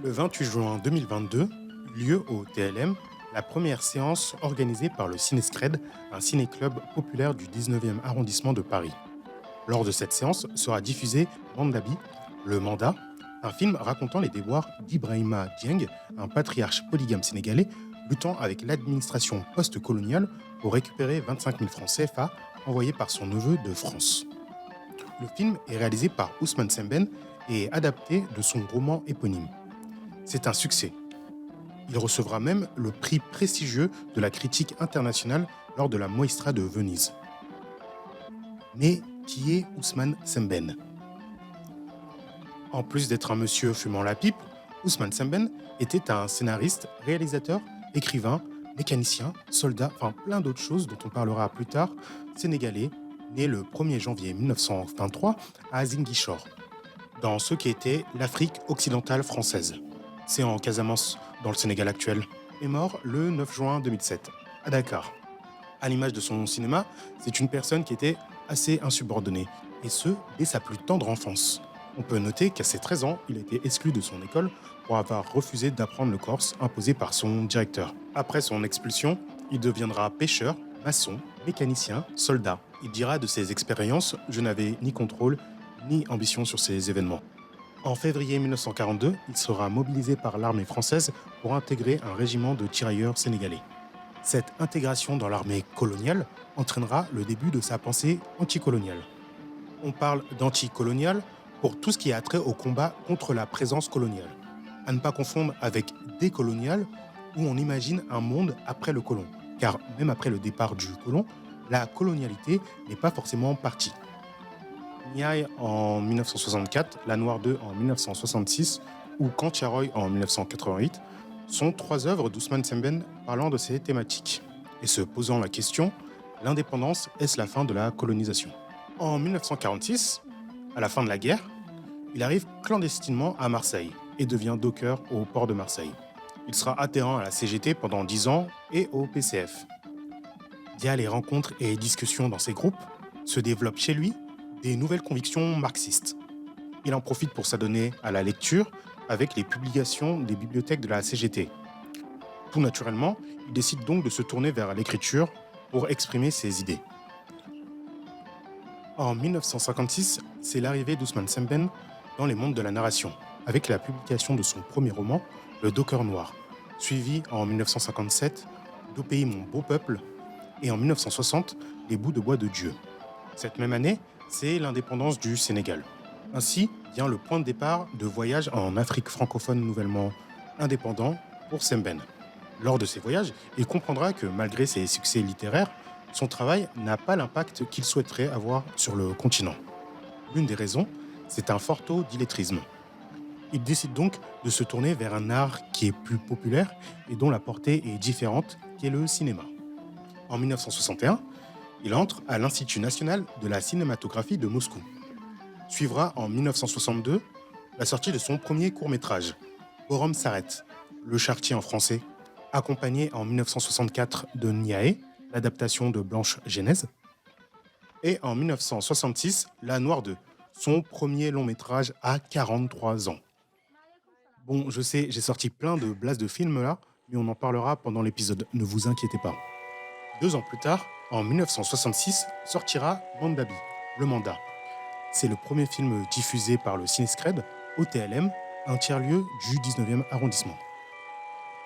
Le 28 juin 2022, eut lieu au TLM la première séance organisée par le Cinescred, un ciné-club populaire du 19e arrondissement de Paris. Lors de cette séance sera diffusé Mandabi, le mandat, un film racontant les déboires d'Ibrahima Dieng, un patriarche polygame sénégalais luttant avec l'administration post-coloniale pour récupérer 25 000 francs CFA envoyés par son neveu de France. Le film est réalisé par Ousmane Sembène et est adapté de son roman éponyme. C'est un succès. Il recevra même le prix prestigieux de la critique internationale lors de la Mostra de Venise. Mais qui est Ousmane Sembène? En plus d'être un monsieur fumant la pipe, Ousmane Sembène était un scénariste, réalisateur, écrivain, mécanicien, soldat, enfin plein d'autres choses dont on parlera plus tard, sénégalais, né le 1er janvier 1923 à Ziguinchor, dans ce qui était l'Afrique occidentale française. C'est en Casamance, dans le Sénégal actuel, est mort le 9 juin 2007, à Dakar. À l'image de son cinéma, c'est une personne qui était assez insubordonnée, et ce, dès sa plus tendre enfance. On peut noter qu'à ses 13 ans, il a été exclu de son école pour avoir refusé d'apprendre le corse imposé par son directeur. Après son expulsion, il deviendra pêcheur, maçon, mécanicien, soldat. Il dira de ses expériences « Je n'avais ni contrôle, ni ambition sur ces événements ». En février 1942, il sera mobilisé par l'armée française pour intégrer un régiment de tirailleurs sénégalais. Cette intégration dans l'armée coloniale entraînera le début de sa pensée anticoloniale. On parle d'anticolonial pour tout ce qui a trait au combat contre la présence coloniale. À ne pas confondre avec décolonial, où on imagine un monde après le colon. Car même après le départ du colon, la colonialité n'est pas forcément partie. Niaï en 1964, La Noire 2 en 1966 ou Kantiaroy en 1988 sont trois œuvres d'Ousmane Sembène parlant de ces thématiques et se posant la question « L'indépendance, est-ce la fin de la colonisation ?» En 1946, à la fin de la guerre, il arrive clandestinement à Marseille et devient docker au port de Marseille. Il sera adhérent à la CGT pendant 10 ans et au PCF. Via les rencontres et discussions dans ces groupes, se développent chez lui des nouvelles convictions marxistes. Il en profite pour s'adonner à la lecture avec les publications des bibliothèques de la CGT. Tout naturellement, il décide donc de se tourner vers l'écriture pour exprimer ses idées. En 1956, c'est l'arrivée d'Ousmane Sembène dans les mondes de la narration, avec la publication de son premier roman, Le Docker Noir, suivi en 1957 D'Au pays mon beau peuple et en 1960 Les bouts de bois de Dieu. Cette même année, c'est l'indépendance du Sénégal. Ainsi vient le point de départ de voyages en Afrique francophone nouvellement indépendant pour Sembène. Lors de ces voyages, il comprendra que malgré ses succès littéraires, son travail n'a pas l'impact qu'il souhaiterait avoir sur le continent. L'une des raisons, c'est un fort taux d'illettrisme. Il décide donc de se tourner vers un art qui est plus populaire et dont la portée est différente, qui est le cinéma. En 1961, il entre à l'Institut national de la cinématographie de Moscou. Suivra en 1962 la sortie de son premier court-métrage, Borom s'arrête, Le Chartier en français, accompagné en 1964 de Niaé, l'adaptation de Blanche Genèse, et en 1966, La Noire 2, son premier long-métrage à 43 ans. Bon, je sais, j'ai sorti plein de blases de films là, mais on en parlera pendant l'épisode, ne vous inquiétez pas. 2 ans plus tard, en 1966, sortira Mandabi, le mandat. C'est le premier film diffusé par le Cinescred au TLM, un tiers-lieu du 19e arrondissement.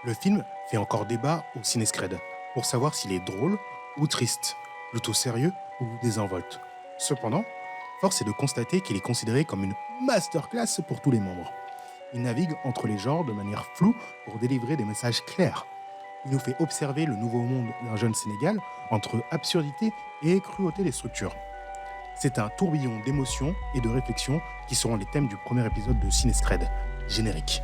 Le film fait encore débat au Cinescred pour savoir s'il est drôle ou triste, plutôt sérieux ou désinvolte. Cependant, force est de constater qu'il est considéré comme une masterclass pour tous les membres. Il navigue entre les genres de manière floue pour délivrer des messages clairs. Il nous fait observer le nouveau monde d'un jeune Sénégal entre absurdité et cruauté des structures. C'est un tourbillon d'émotions et de réflexions qui seront les thèmes du premier épisode de Cinescred, générique.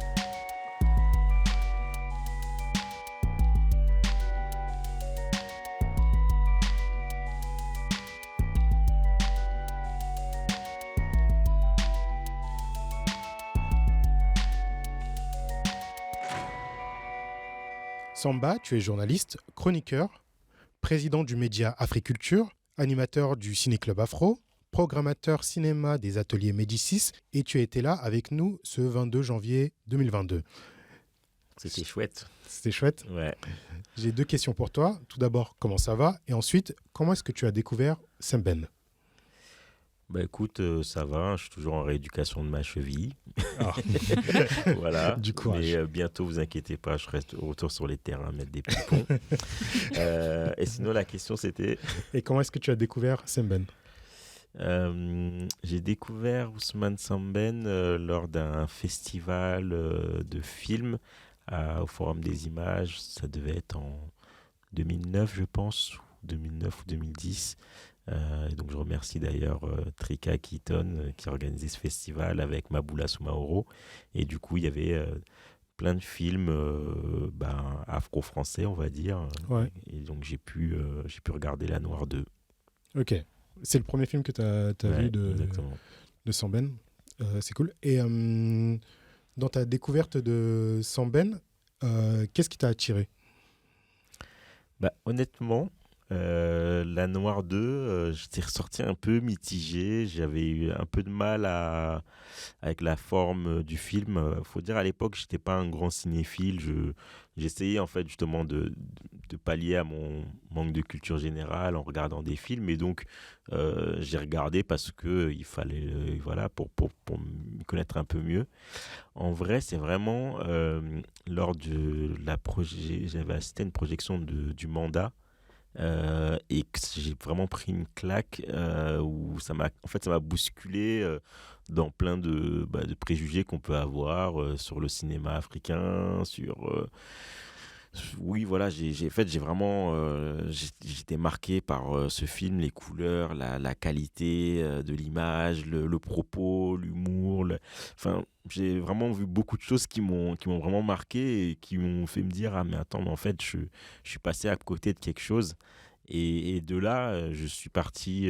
Samba, tu es journaliste, chroniqueur, président du média Africulture, animateur du Ciné-Club Afro, programmateur cinéma des ateliers Médicis et tu as été là avec nous ce 22 janvier 2022. C'était chouette. C'était chouette. Ouais. J'ai 2 questions pour toi. Tout d'abord, comment ça va? Et ensuite, comment est-ce que tu as découvert Semben? Bah écoute, ça va, je suis toujours en rééducation de ma cheville. Ah. Voilà. Du courage. Mais bientôt, vous inquiétez pas, je reste au retour sur les terrains, mettre des petits ponts. Et sinon, la question c'était... Et comment est-ce que tu as découvert Semben? J'ai découvert Ousmane Sembène lors d'un festival de films au Forum des Images. Ça devait être en 2009, je pense, 2009 ou 2010. Et donc je remercie d'ailleurs Trika Keaton qui a organisé ce festival avec Maboula Soumaoro. Et du coup, il y avait plein de films afro-français, on va dire. Ouais. Et donc j'ai pu regarder La Noire 2. Ok. C'est le premier film que tu as vu de Semben. C'est cool. Et dans ta découverte de Semben, qu'est-ce qui t'a attiré? Bah, honnêtement, La Noire 2, j'étais ressorti un peu mitigé. J'avais eu un peu de mal avec la forme du film. Faut dire, à l'époque, je n'étais pas un grand cinéphile. J'essayais en fait justement de pallier à mon manque de culture générale en regardant des films. Et donc, j'ai regardé parce qu'il fallait, voilà, pour me connaître un peu mieux. En vrai, c'est vraiment lors de j'avais assisté à une projection du Mandat. Et que j'ai vraiment pris une claque où ça m'a bousculé dans plein de préjugés qu'on peut avoir sur le cinéma africain, oui, voilà, j'ai vraiment j'étais marqué par ce film, les couleurs, la qualité de l'image, le propos, l'humour, enfin, j'ai vraiment vu beaucoup de choses qui m'ont vraiment marqué et qui m'ont fait me dire, ah mais attends, mais en fait je suis passé à côté de quelque chose. Et de là je suis parti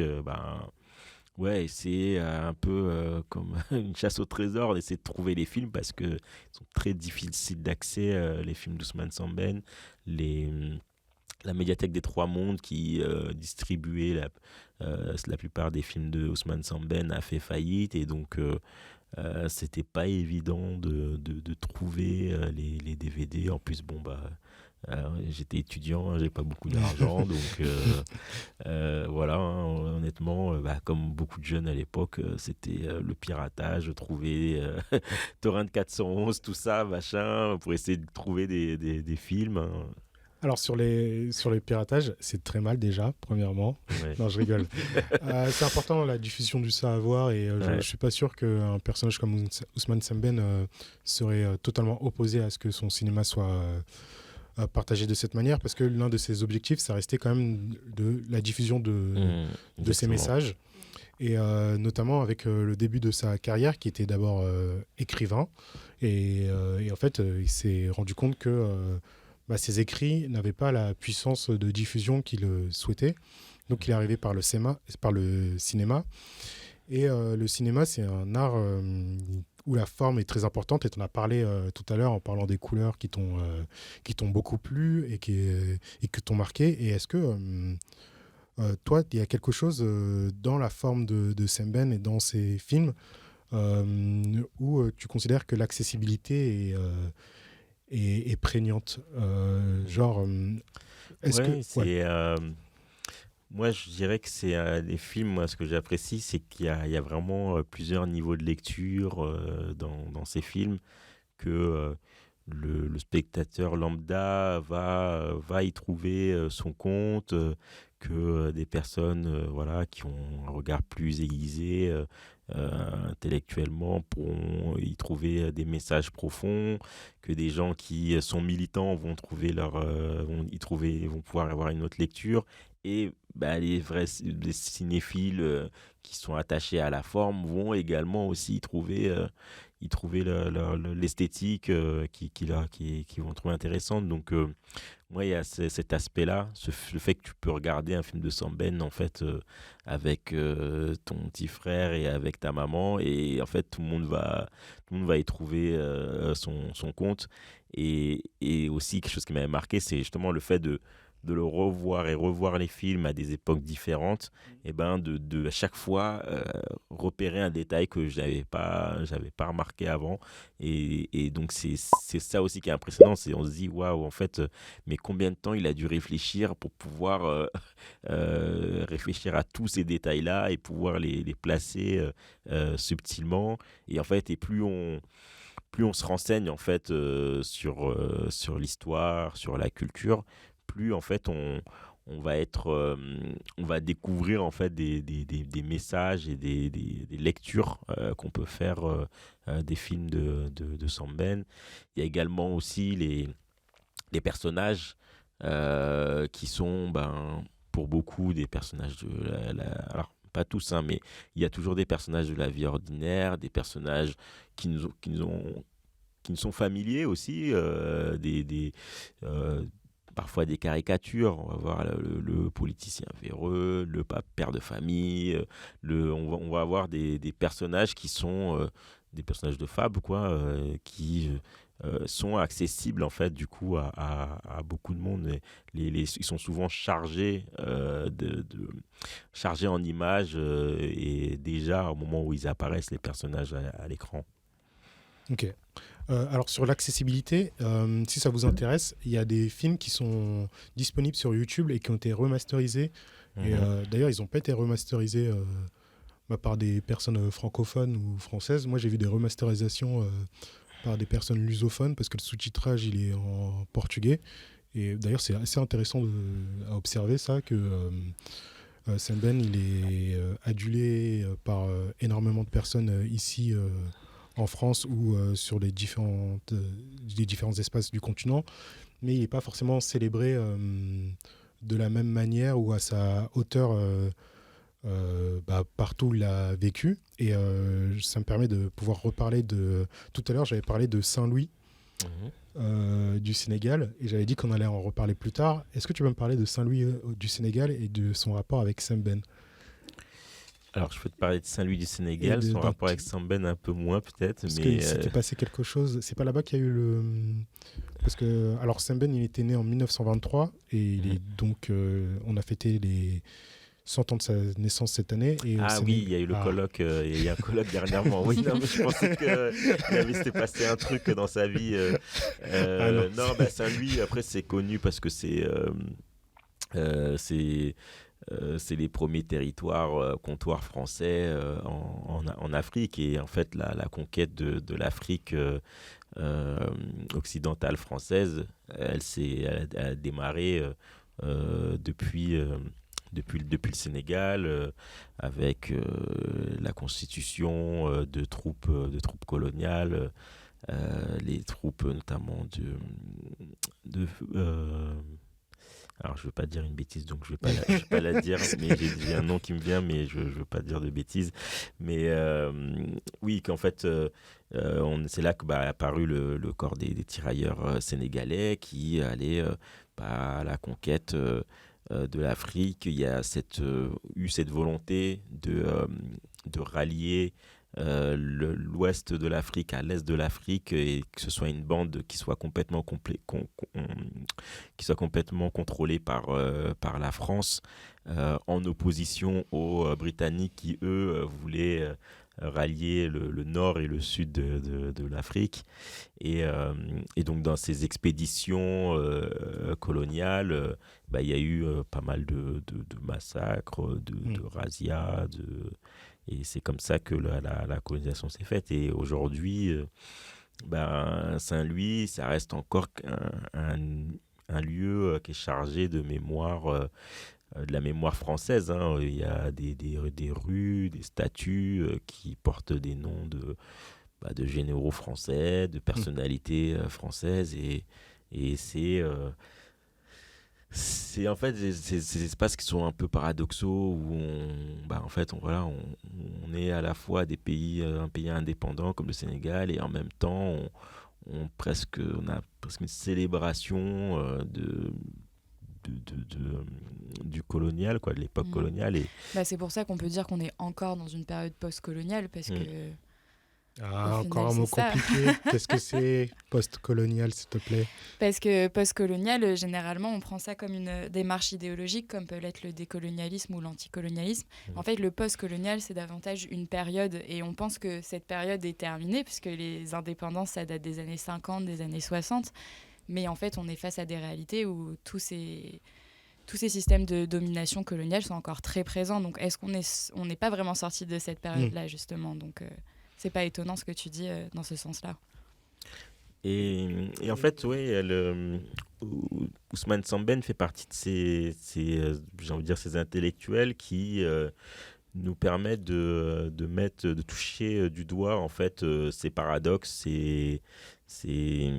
ouais, essayer un peu comme une chasse au trésor, d'essayer de trouver les films parce que ils sont très difficiles d'accès, les films d'Ousmane Sembène, la médiathèque des Trois Mondes qui distribuait la plupart des films de Ousmane Sembène a fait faillite et donc c'était pas évident de trouver les DVD. En plus, j'étais étudiant, j'ai pas beaucoup d'argent, donc voilà, hein, honnêtement, comme beaucoup de jeunes à l'époque, c'était le piratage, trouver Torrent 411, tout ça, machin, pour essayer de trouver des films. Hein. Alors sur les piratages, c'est très mal déjà, premièrement. Ouais. Non, je rigole. C'est important la diffusion du savoir et je suis pas sûr qu'un personnage comme Ousmane Sembène serait totalement opposé à ce que son cinéma soit partagé de cette manière, parce que l'un de ses objectifs, ça restait quand même de la diffusion de ses messages, et notamment avec le début de sa carrière, qui était d'abord écrivain, et en fait, il s'est rendu compte que ses écrits n'avaient pas la puissance de diffusion qu'il souhaitait, donc il est arrivé par le cinéma, et le cinéma, c'est un art où la forme est très importante, et tu en as parlé tout à l'heure en parlant des couleurs qui t'ont beaucoup plu et que t'ont marqué. Et est-ce que toi, il y a quelque chose dans la forme de Semben et dans ses films où tu considères que l'accessibilité est prégnante, moi, je dirais que c'est les films, moi, ce que j'apprécie, c'est qu'il y a vraiment plusieurs niveaux de lecture dans ces films, que le spectateur lambda va y trouver son compte, que des personnes voilà, qui ont un regard plus aiguisé intellectuellement pourront y trouver des messages profonds, que des gens qui sont militants vont vont pouvoir avoir une autre lecture, et les cinéphiles qui sont attachés à la forme vont également aussi y trouver l'esthétique qui vont trouver intéressante. Donc moi, il y a cet aspect-là, le fait que tu peux regarder un film de Sembène en fait avec ton petit frère et avec ta maman, et en fait tout le monde va y trouver son compte. Et aussi quelque chose qui m'avait marqué, c'est justement le fait de le revoir et revoir les films à des époques différentes, et ben à chaque fois repérer un détail que j'avais pas remarqué avant. Et donc c'est ça aussi qui est impressionnant, c'est on se dit waouh, en fait, mais combien de temps il a dû réfléchir pour pouvoir réfléchir à tous ces détails-là et pouvoir les placer subtilement. Et en fait, et plus on se renseigne en fait sur l'histoire, sur la culture, plus en fait on va découvrir en fait des messages et des lectures qu'on peut faire des films de Samben. Il y a également aussi les personnages qui sont pour beaucoup des personnages de alors pas tous, hein, mais il y a toujours des personnages de la vie ordinaire, des personnages qui nous sont familiers aussi, euh, parfois des caricatures. On va voir le politicien véreux, le père de famille, on va avoir des personnages qui sont des personnages de fable, quoi, qui sont accessibles en fait du coup à beaucoup de monde. Ils sont souvent chargés chargés en images et déjà au moment où ils apparaissent les personnages à l'écran. Ok. Alors sur l'accessibilité, si ça vous intéresse, il y a des films qui sont disponibles sur YouTube et qui ont été remasterisés. Et Mhm. d'ailleurs, ils n'ont pas été remasterisés par des personnes francophones ou françaises. Moi, j'ai vu des remasterisations par des personnes lusophones parce que le sous-titrage, il est en portugais. Et d'ailleurs, c'est assez intéressant à observer ça, que Senben, il est adulé par énormément de personnes ici en France ou sur les différents espaces du continent, mais il n'est pas forcément célébré de la même manière ou à sa hauteur partout où il a vécu. Et ça me permet de pouvoir reparler de... Tout à l'heure, j'avais parlé de Saint-Louis Mhm. du Sénégal, et j'avais dit qu'on allait en reparler plus tard. Est-ce que tu peux me parler de Saint-Louis du Sénégal et de son rapport avec Semben? Alors, je peux te parler de Saint-Louis du Et Sénégal, de, son donc, rapport avec Samben un peu moins peut-être, parce qu'il mais s'était passé quelque chose. C'est pas là-bas qu'il y a eu le. Parce que. Alors, Semben, il était né en 1923, et il est mhm. donc. On a fêté les 100 ans de sa naissance cette année. Et au Ah oui, Sénégal. il y a eu le Ah. colloque, il y a un colloque dernièrement. Oui, non, mais je pensais qu'il s'était passé un truc dans sa vie. Ah non. Non, Saint-Louis, après, c'est connu parce que euh, c'est c'est les premiers territoires, comptoirs français en Afrique. Et en fait, la conquête de l'Afrique euh, occidentale française, elle a démarré depuis le Sénégal, avec la constitution de troupes coloniales, les troupes notamment de alors, je ne veux pas dire une bêtise, donc je vais pas la dire, mais j'ai un nom qui me vient, mais je ne veux pas dire de bêtises. Mais oui, qu'en fait, c'est là que est apparu le corps des tirailleurs sénégalais qui allaient à la conquête de l'Afrique. Il y a eu cette volonté de rallier l'ouest de l'Afrique à l'est de l'Afrique, et que ce soit une bande qui soit qui soit complètement contrôlée par la France, en opposition aux Britanniques qui, eux, voulaient rallier le nord et le sud de l'Afrique. Et donc, dans ces expéditions coloniales, il y a eu pas mal de massacres, de razzias, et c'est comme ça que la colonisation s'est faite. Et aujourd'hui, Saint-Louis, ça reste encore un lieu qui est chargé de mémoire, de la mémoire française, hein. Il y a des rues, des statues qui portent des noms de généraux français, de personnalités françaises. Et c'est en fait ces espaces qui sont un peu paradoxaux où en fait, on est à la fois un pays indépendant comme le Sénégal, et en même temps, on a presque une célébration du colonial, quoi, de l'époque Mm. coloniale. C'est pour ça qu'on peut dire qu'on est encore dans une période post-coloniale, parce Mm. que Au Ah, encore final, un c'est mot ça. compliqué. Qu'est-ce que c'est post-colonial, s'il te plaît? Parce que post-colonial, généralement, on prend ça comme une démarche idéologique, comme peut l'être le décolonialisme ou l'anticolonialisme. En fait, le post-colonial, c'est davantage une période, et on pense que cette période est terminée, puisque les indépendances, ça date des années 50, des années 60. Mais en fait, on est face à des réalités où tous ces systèmes de domination coloniale sont encore très présents. Donc, est-ce on n'est pas vraiment sorti de cette Hmm. période-là, justement? Donc, c'est pas étonnant ce que tu dis dans ce sens-là. Et en fait, ouais, Ousmane Sembène fait partie de j'ai envie de dire, ces intellectuels qui nous permettent de toucher du doigt en fait ces paradoxes, ces, ces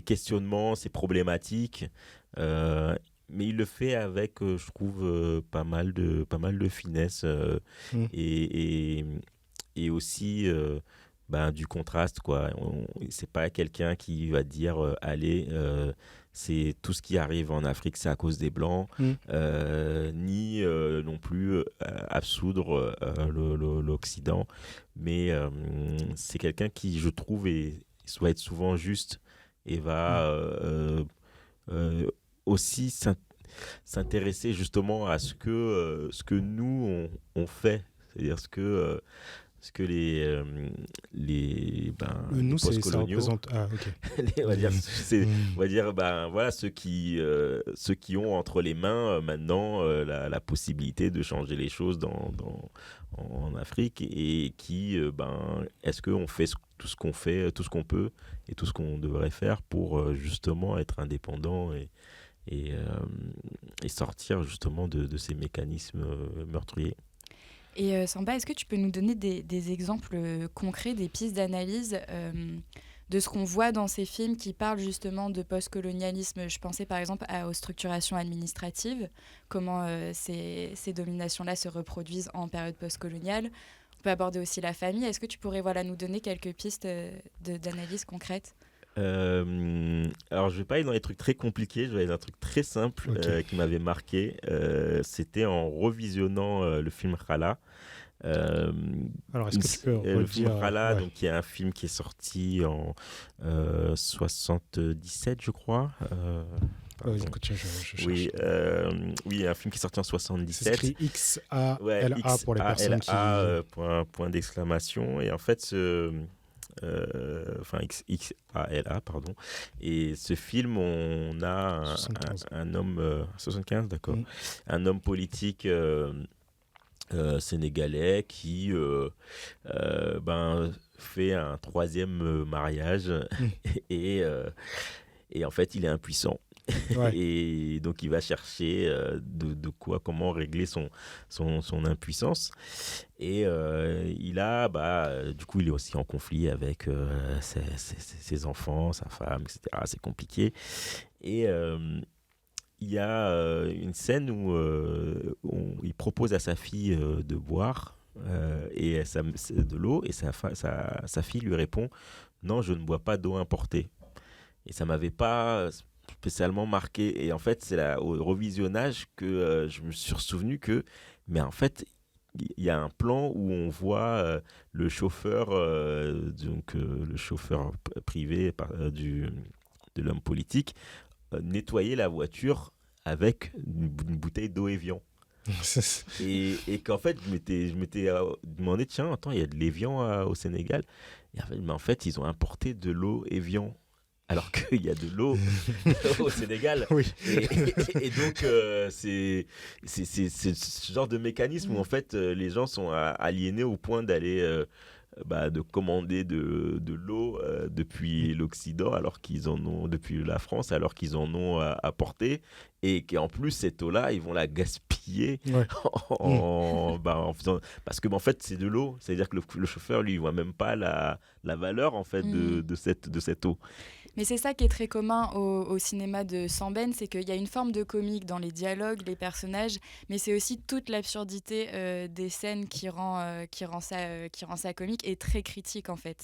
questionnements, ces problématiques. euh, mais il le fait avec, je trouve, pas mal de finesse Hmm. et, et, et aussi ben, du contraste, quoi. C'est pas quelqu'un qui va dire allez, c'est tout ce qui arrive en Afrique, c'est à cause des Blancs, Hmm. ni non plus absoudre l'Occident. Mais c'est quelqu'un qui, je trouve, va être souvent juste et Hmm. va euh, aussi s'intéresser justement à ce que nous, on fait. C'est-à-dire ce que Le les nous, ça post-coloniaux, représente. Ah, ok. on va dire, Hmm. on va dire ben, voilà, ceux qui ont entre les mains maintenant la possibilité de changer les choses en Afrique et qui, ben, est-ce qu'on fait tout ce qu'on fait, tout ce qu'on peut et tout ce qu'on devrait faire pour justement être indépendant et, euh, et sortir justement de ces mécanismes meurtriers. Et Samba, est-ce que tu peux nous donner des exemples concrets, des pistes d'analyse de ce qu'on voit dans ces films qui parlent justement de post-colonialisme? Je pensais par exemple aux structurations administratives, comment ces dominations-là se reproduisent en période post-coloniale. On peut aborder aussi la famille. Est-ce que tu pourrais nous donner quelques pistes d'analyse concrètes? Alors, je vais pas aller dans les trucs très compliqués, je vais aller dans un truc très simple Ok. qui m'avait marqué. C'était en revisionnant le film Khala. Euh, Alors, est-ce que tu peux le film redire. Khala, Ouais. donc, qui est un film qui est sorti en 77, je crois. Vas-y, Pardon. écoute, je cherche. Oui, oui, un film qui est sorti en C'est 77. écrit Ouais, XALA pour les personnes qui. XALA, point d'exclamation. Et en fait, enfin, XALA, pardon. Et ce film, on a 75. un homme, 75, d'accord, Hmm. un homme politique sénégalais qui ben, fait un troisième mariage Hmm. et, euh, et en fait, il est impuissant. Ouais. Et donc, il va chercher comment régler son impuissance. Et il a, du coup, il est aussi en conflit avec ses enfants, sa femme, etc. C'est compliqué. Et il y a une scène où il propose à sa fille de boire de l'eau, et sa fille lui répond: non, je ne bois pas d'eau importée. Et ça m'avait pas spécialement marqué. Et en fait, au revisionnage que je me suis souvenu que, mais en fait, il y a un plan où on voit le chauffeur, le chauffeur privé de l'homme politique, nettoyer la voiture avec une bouteille d'eau Evian. Et qu'en fait, je m'étais demandé, tiens, attends, il y a de l'Evian au Sénégal. Mais en fait, ils ont importé de l'eau Evian alors qu'il y a de l'eau au Sénégal. Oui. Et donc, c'est ce genre de mécanisme où en fait, les gens sont aliénés au point d'aller de commander de l'eau depuis l'Occident, alors qu'ils en ont, depuis la France, alors qu'ils en ont apporté, et qu'en plus, cette eau-là, ils vont la gaspiller Ouais. en faisant. Parce que, en fait, c'est de l'eau. C'est-à-dire que le chauffeur, lui, il voit même pas la valeur, en fait, de cette eau. Mais c'est ça qui est très commun au cinéma de Sambène, c'est qu'il y a une forme de comique dans les dialogues, les personnages, mais c'est aussi toute l'absurdité des scènes qui rend ça comique et très critique en fait.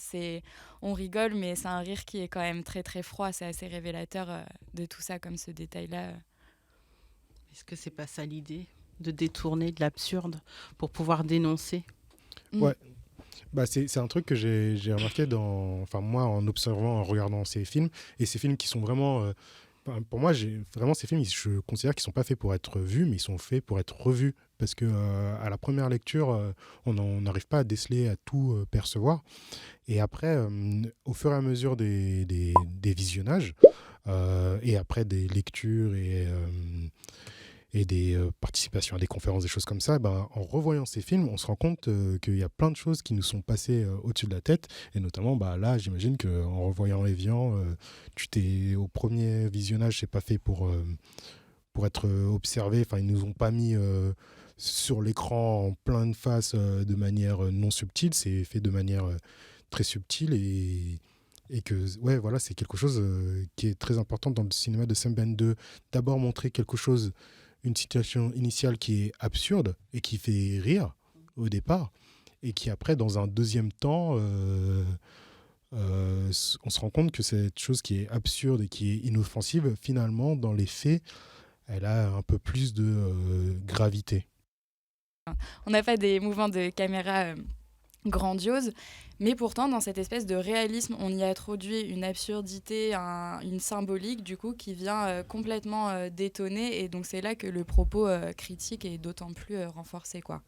On rigole, mais c'est un rire qui est quand même très très froid, c'est assez révélateur de tout ça comme ce détail-là. Est-ce que c'est pas ça l'idée, de détourner de l'absurde pour pouvoir dénoncer? Ouais. C'est un truc que j'ai remarqué moi, en observant, en regardant ces films, et ces films qui sont vraiment, pour moi, vraiment ces films, je considère qu'ils sont pas faits pour être vus, mais ils sont faits pour être revus, parce que à la première lecture, on n'arrive pas à déceler, à tout percevoir, et après, au fur et à mesure des visionnages, et après des lectures et des participations à des conférences, des choses comme ça, en revoyant ces films, on se rend compte qu'il y a plein de choses qui nous sont passées au-dessus de la tête. Et notamment, là, j'imagine qu'en revoyant Evian, au premier visionnage, c'est pas fait pour être observé. Enfin, ils nous ont pas mis sur l'écran en pleine face de manière non subtile. C'est fait de manière très subtile et que voilà, c'est quelque chose qui est très important dans le cinéma de Sam Ben, de d'abord montrer quelque chose, une situation initiale qui est absurde et qui fait rire au départ, et qui après, dans un deuxième temps, on se rend compte que cette chose qui est absurde et qui est inoffensive, finalement, dans les faits, elle a un peu plus de gravité. On n'a pas des mouvements de caméra grandioses, mais pourtant, dans cette espèce de réalisme, on y introduit une absurdité, une symbolique, du coup, qui vient complètement détonner. Et donc, c'est là que le propos critique est d'autant plus renforcé, quoi.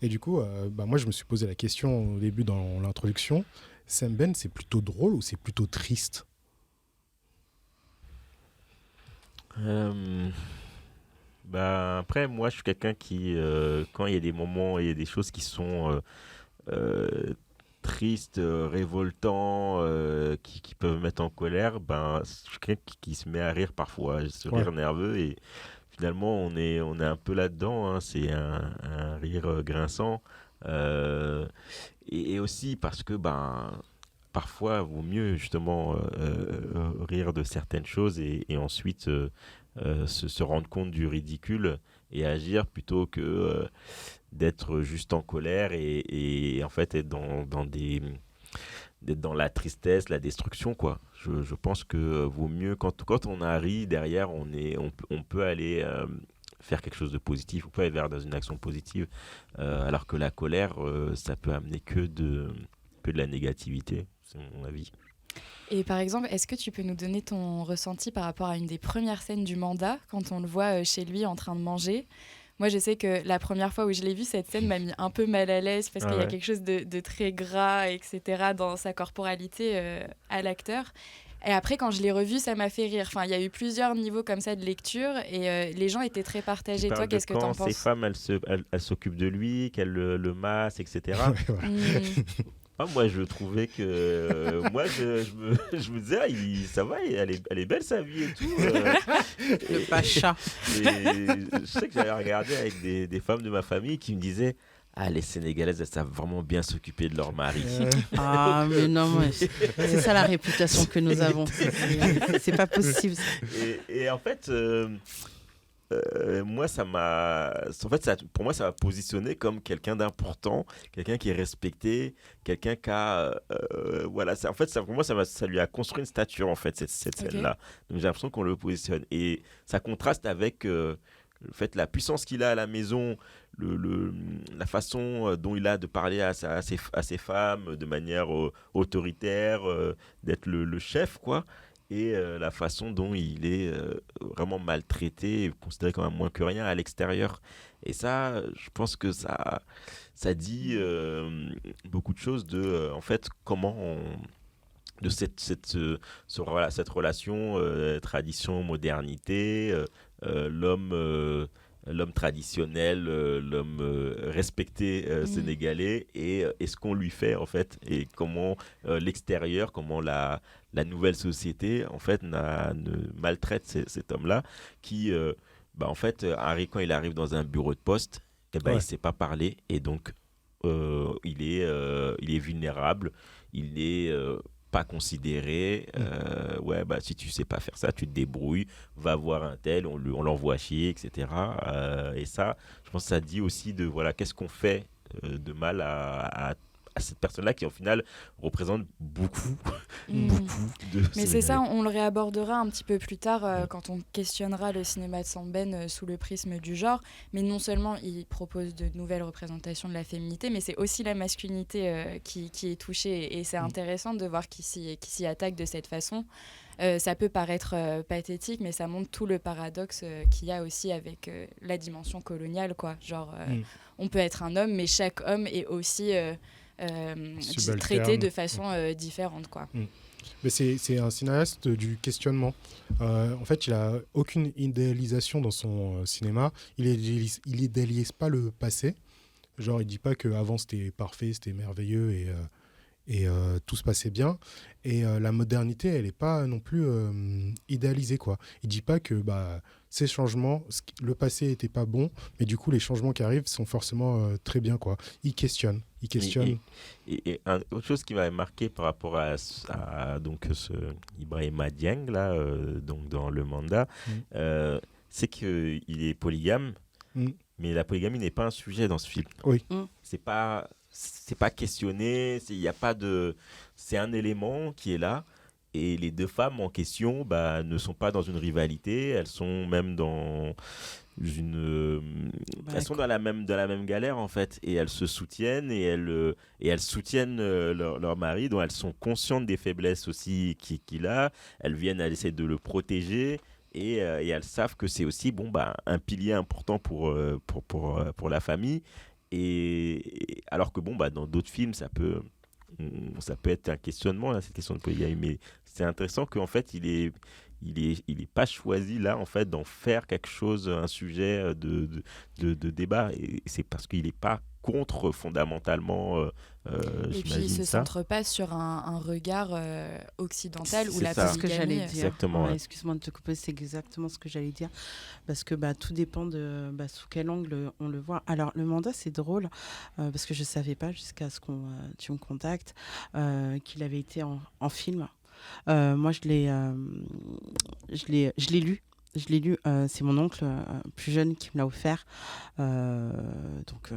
Et du coup, moi, je me suis posé la question au début dans l'introduction. Sam Ben, c'est plutôt drôle ou c'est plutôt triste ? Après, moi, je suis quelqu'un qui, quand il y a des moments, il y a des choses qui sont tristes, révoltants, qui peuvent me mettre en colère, je suis quelqu'un qui se met à rire parfois, ce rire nerveux, et finalement, on est un peu là-dedans, hein. C'est un rire grinçant, et aussi parce que, parfois, il vaut mieux justement rire de certaines choses et ensuite se rendre compte du ridicule et agir plutôt que d'être juste en colère et en fait être d'être dans la tristesse, la destruction, quoi. Je pense que vaut mieux quand on a ri derrière, on peut aller faire quelque chose de positif, on peut aller dans une action positive, alors que la colère, ça peut amener que de la négativité, c'est mon avis. Et par exemple, est-ce que tu peux nous donner ton ressenti par rapport à une des premières scènes du mandat, quand on le voit chez lui en train de manger ? Moi, je sais que la première fois où je l'ai vu, cette scène m'a mis un peu mal à l'aise parce qu'il y a quelque chose de très gras, etc., dans sa corporalité à l'acteur. Et après, quand je l'ai revu, ça m'a fait rire. Enfin, il y a eu plusieurs niveaux comme ça de lecture et les gens étaient très partagés. Toi, qu'est-ce que t'en penses ? Ces femmes, elles s'occupent de lui, qu'elles le massent, etc. Moi, je trouvais que... moi, je me disais, ça va, elle est belle sa vie et tout. Le pacha. Je sais que j'avais regardé avec des femmes de ma famille qui me disaient, les Sénégalaises, elles savent vraiment bien s'occuper de leur mari. Mais non, c'est ça la réputation que nous avons. C'est pas possible. Et en fait... moi, pour moi, ça m'a positionné comme quelqu'un d'important, quelqu'un qui est respecté, quelqu'un qui a, voilà. Pour moi, ça lui a construit une stature en fait cette scène-là. Donc j'ai l'impression qu'on le positionne et ça contraste avec le fait la puissance qu'il a à la maison, la façon dont il a de parler à ses femmes de manière autoritaire, d'être le chef, quoi. Et la façon dont il est vraiment maltraité et considéré comme un moins que rien à l'extérieur. Et ça, je pense que ça dit beaucoup de choses de, en fait, de cette relation tradition-modernité, l'homme traditionnel, l'homme respecté sénégalais et ce qu'on lui fait en fait et comment l'extérieur, comment la nouvelle société en fait ne maltraite cet homme-là qui en fait quand il arrive dans un bureau de poste, il sait pas parler et donc il est vulnérable, il est pas considéré, si tu sais pas faire ça, tu te débrouilles, va voir un tel, on l'envoie chier, etc. Et ça, je pense que ça dit aussi de, voilà, qu'est-ce qu'on fait de mal à à cette personne-là qui, au final, représente beaucoup, Mm. beaucoup de Mais c'est ça, Sénégalais. on le réabordera un petit peu plus tard quand on questionnera le cinéma de Samben sous le prisme du genre. Mais non seulement il propose de nouvelles représentations de la féminité, mais c'est aussi la masculinité qui est touchée. Et c'est intéressant de voir qu'il s'y attaque de cette façon. Ça peut paraître pathétique, mais ça montre tout le paradoxe qu'il y a aussi avec la dimension coloniale, quoi. Genre, on peut être un homme, mais chaque homme est aussi Subalterne. traité de façon différente, quoi. Mais c'est un cinéaste du questionnement. En fait, il a aucune idéalisation dans son cinéma. Il idéalise pas le passé. Genre, il dit pas qu'avant c'était parfait, c'était merveilleux et tout se passait bien. Et la modernité, elle n'est pas non plus idéalisée, quoi. Il dit pas que ces changements, le passé n'était pas bon, mais du coup, les changements qui arrivent sont forcément très bien, quoi. Il questionne. Autre chose qui m'avait marqué par rapport donc, ce Ibrahima Dieng, là, donc dans Le Mandat, c'est qu'il est polygame, mais la polygamie n'est pas un sujet dans ce film. Oui. C'est pas questionné, il y a pas de... C'est un élément qui est là, et les deux femmes en question ne sont pas dans une rivalité, elles sont même dans elles sont dans la même galère en fait, et elles se soutiennent et elles soutiennent leur mari, dont elles sont conscientes des faiblesses aussi qu'il a. Elles essaient de le protéger. Et elles savent que c'est aussi un pilier important pour la famille. Et alors que dans d'autres films, ça peut être un questionnement, là, cette question de polygamie. Mais c'est intéressant qu'en fait, il est pas choisi là en fait d'en faire quelque chose, un sujet de débat. Et c'est parce qu'il n'est pas contre fondamentalement. Et puis il se centre pas sur un regard occidental où la C'est ce que polygamie. j'allais dire. Exactement. Ouais. Excuse-moi de te couper, c'est exactement ce que j'allais dire. Parce que tout dépend de sous quel angle on le voit. Alors, Le Mandat, c'est drôle, parce que je ne savais pas jusqu'à ce que tu me contactes qu'il avait été en film. Moi, je l'ai lu. Je l'ai lu, c'est mon oncle plus jeune qui me l'a offert. Donc,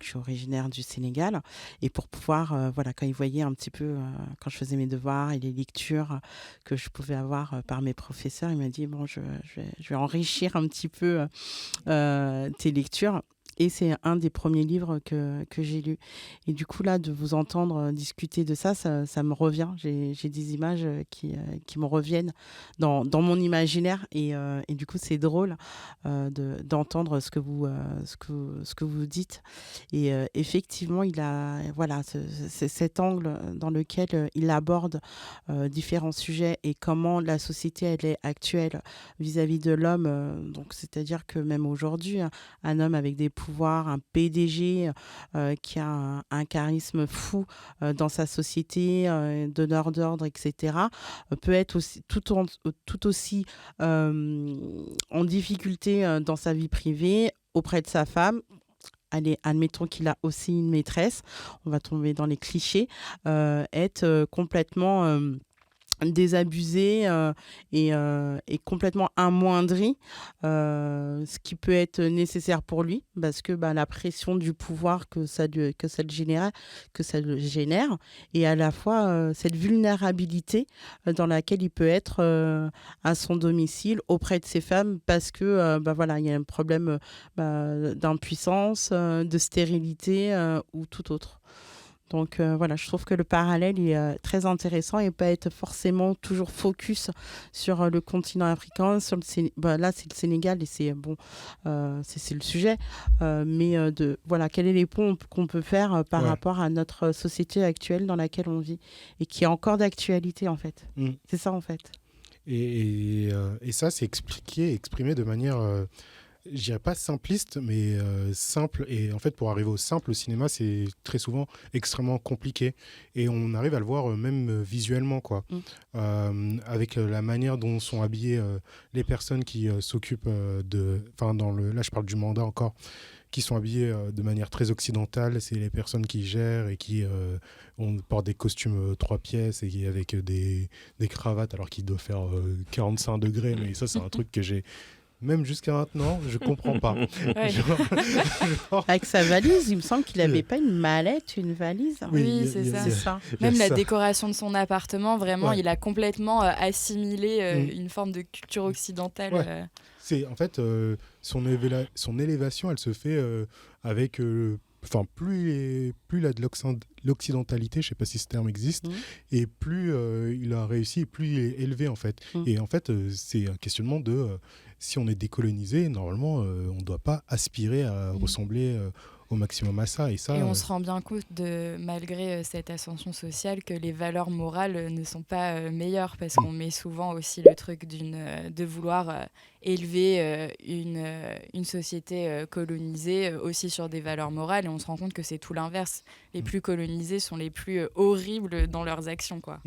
je suis originaire du Sénégal. Et pour pouvoir, quand il voyait un petit peu, quand je faisais mes devoirs et les lectures que je pouvais avoir par mes professeurs, il m'a dit, bon, je vais enrichir un petit peu tes lectures. Et c'est un des premiers livres que j'ai lu. Et du coup, là, de vous entendre discuter de ça me revient. J'ai des images qui me reviennent dans mon imaginaire. Et du coup, c'est drôle d'entendre ce que vous dites. Et effectivement, il a c'est cet angle dans lequel il aborde différents sujets et comment la société elle est actuelle vis-à-vis de l'homme. Donc, c'est-à-dire que même aujourd'hui, un homme avec des pouvoir, un PDG qui a un charisme fou dans sa société, donneur d'ordre, etc., peut être aussi, tout aussi en difficulté dans sa vie privée auprès de sa femme. Allez, admettons qu'il a aussi une maîtresse, on va tomber dans les clichés, être complètement... désabusé et complètement amoindri, ce qui peut être nécessaire pour lui parce que la pression du pouvoir que ça le génère et à la fois cette vulnérabilité dans laquelle il peut être à son domicile auprès de ses femmes parce que il y a un problème d'impuissance, de stérilité ou tout autre. Donc je trouve que le parallèle est très intéressant et pas être forcément toujours focus sur le continent africain. Là, c'est le Sénégal et c'est le sujet. Mais quels sont les ponts qu'on peut faire par rapport à notre société actuelle dans laquelle on vit et qui est encore d'actualité en fait. C'est ça en fait. Et ça, c'est exprimé de manière... je dirais pas simpliste, mais simple. Et en fait, pour arriver au simple, le cinéma, c'est très souvent extrêmement compliqué. Et on arrive à le voir même visuellement, quoi. Avec la manière dont sont habillées les personnes qui s'occupent là, je parle du Mandat encore, qui sont habillées de manière très occidentale. C'est les personnes qui gèrent et qui portent des costumes 3 pièces et avec des cravates, alors qu'il doit faire 45 degrés. Mais ça, c'est un truc que j'ai même jusqu'à maintenant, je comprends pas. Ouais. Genre, Avec sa valise, il me semble qu'il n'avait pas une mallette, une valise. Oui, il y a- c'est il y a- ça. il y C'est a- ça. il y a Même la ça. décoration de son appartement, vraiment, Ouais. il a complètement assimilé Mm. une forme de culture occidentale. Ouais. C'est en fait son élévation, elle se fait avec enfin plus il a de l'occidentalité, je sais pas si ce terme existe, Mhm. et plus il a réussi, plus il est élevé en fait. Mhm. Et en fait, c'est un questionnement de si on est décolonisé, normalement, on ne doit pas aspirer à Mhm. ressembler au maximum à ça. Et ça, Et on se rend bien compte, malgré cette ascension sociale, que les valeurs morales ne sont pas meilleures, parce qu'on met souvent aussi le truc de vouloir élever une société colonisée aussi sur des valeurs morales, et on se rend compte que c'est tout l'inverse. Les plus colonisés sont les plus horribles dans leurs actions, quoi.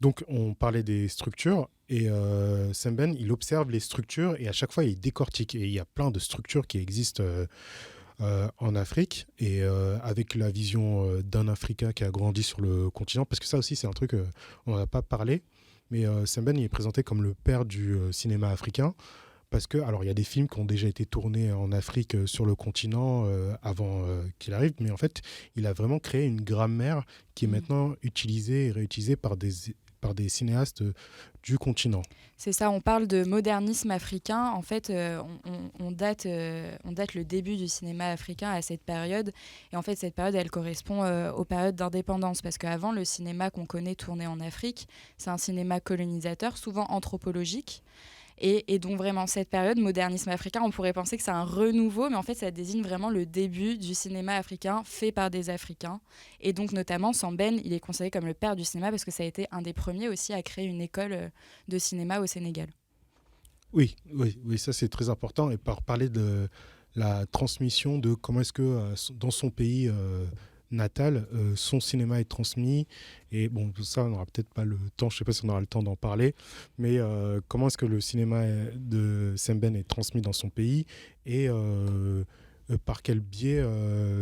Donc, on parlait des structures et Semben, il observe les structures et à chaque fois, il décortique. Et il y a plein de structures qui existent en Afrique et avec la vision d'un Africain qui a grandi sur le continent. Parce que ça aussi, c'est un truc, on n'en a pas parlé, mais Semben, il est présenté comme le père du cinéma africain. Parce que, alors, il y a des films qui ont déjà été tournés en Afrique sur le continent avant qu'il arrive, mais en fait, il a vraiment créé une grammaire qui est maintenant utilisée et réutilisée par des cinéastes du continent. C'est ça, on parle de modernisme africain. En fait, on date le début du cinéma africain à cette période. Et en fait, cette période, elle correspond aux périodes d'indépendance. Parce qu'avant, le cinéma qu'on connaît tourné en Afrique, c'est un cinéma colonisateur, souvent anthropologique. Et donc vraiment, cette période, modernisme africain, on pourrait penser que c'est un renouveau, mais en fait, ça désigne vraiment le début du cinéma africain fait par des Africains. Et donc, notamment, Semben, il est considéré comme le père du cinéma parce que ça a été un des premiers aussi à créer une école de cinéma au Sénégal. Oui, ça c'est très important. Et par parler de la transmission de comment est-ce que dans son pays natal, son cinéma est transmis. Et bon, ça, on n'aura peut-être pas le temps, je ne sais pas si on aura le temps d'en parler, mais comment est-ce que le cinéma de Semben est transmis dans son pays et par quel biais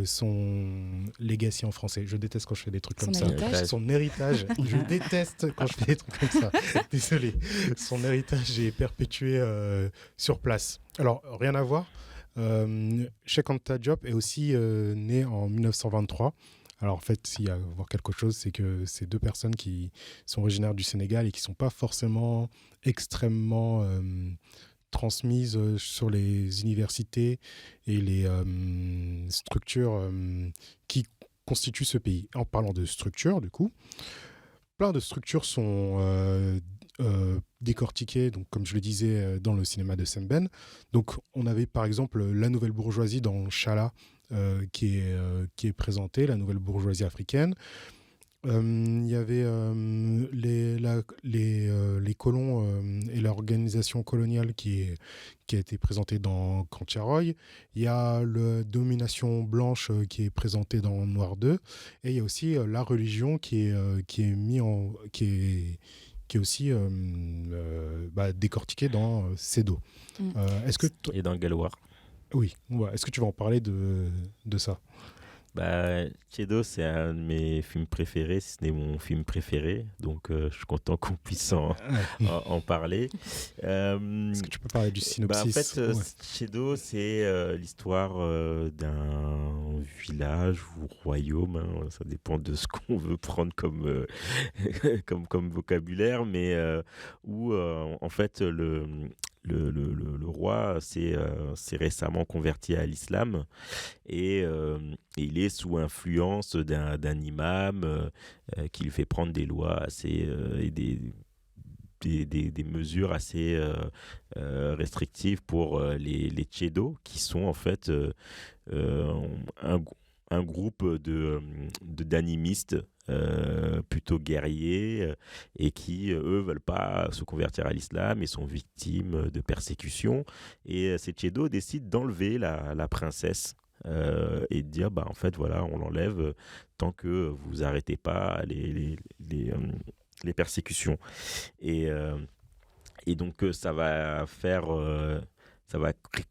son legacy en français. Je déteste quand je fais des trucs comme ça. Héritage. Son héritage. Je déteste quand je fais des trucs comme ça. Désolé. Son héritage est perpétué sur place. Alors, rien à voir. Cheikh Anta Diop est aussi né en 1923. Alors en fait, s'il y a à voir quelque chose, c'est que c'est deux personnes qui sont originaires du Sénégal et qui ne sont pas forcément extrêmement transmises sur les universités et les structures qui constituent ce pays. En parlant de structures, du coup, plein de structures sont décortiquées, donc, comme je le disais, dans le cinéma de Semben. Donc, on avait par exemple la nouvelle bourgeoisie dans Chala, qui est présentée, la nouvelle bourgeoisie africaine. Il y avait les colons et l'organisation coloniale qui a été présentée dans Kantiaroy. Il y a la domination blanche qui est présentée dans Noir 2. Et il y a aussi la religion qui est aussi décortiquée dans Cédo. Et dans Galois. Oui, ouais. Est-ce que tu vas en parler de ça? Cédo, c'est un de mes films préférés, si ce n'est mon film préféré, donc je suis content qu'on puisse en parler. Est-ce que tu peux parler du synopsis? En fait, Cédo, c'est l'histoire d'un village ou royaume, hein, ça dépend de ce qu'on veut prendre comme vocabulaire, mais où en fait le roi s'est récemment converti à l'islam et il est sous influence d'un imam qui lui fait prendre des lois et des mesures assez restrictives pour les Tchédos, qui sont en fait un groupe d'animistes plutôt guerriers et qui, eux, veulent pas se convertir à l'islam et sont victimes de persécutions. Et ces Tchédos décident d'enlever la princesse et de dire, en fait, voilà, on l'enlève tant que vous arrêtez pas les persécutions. Et donc, ça va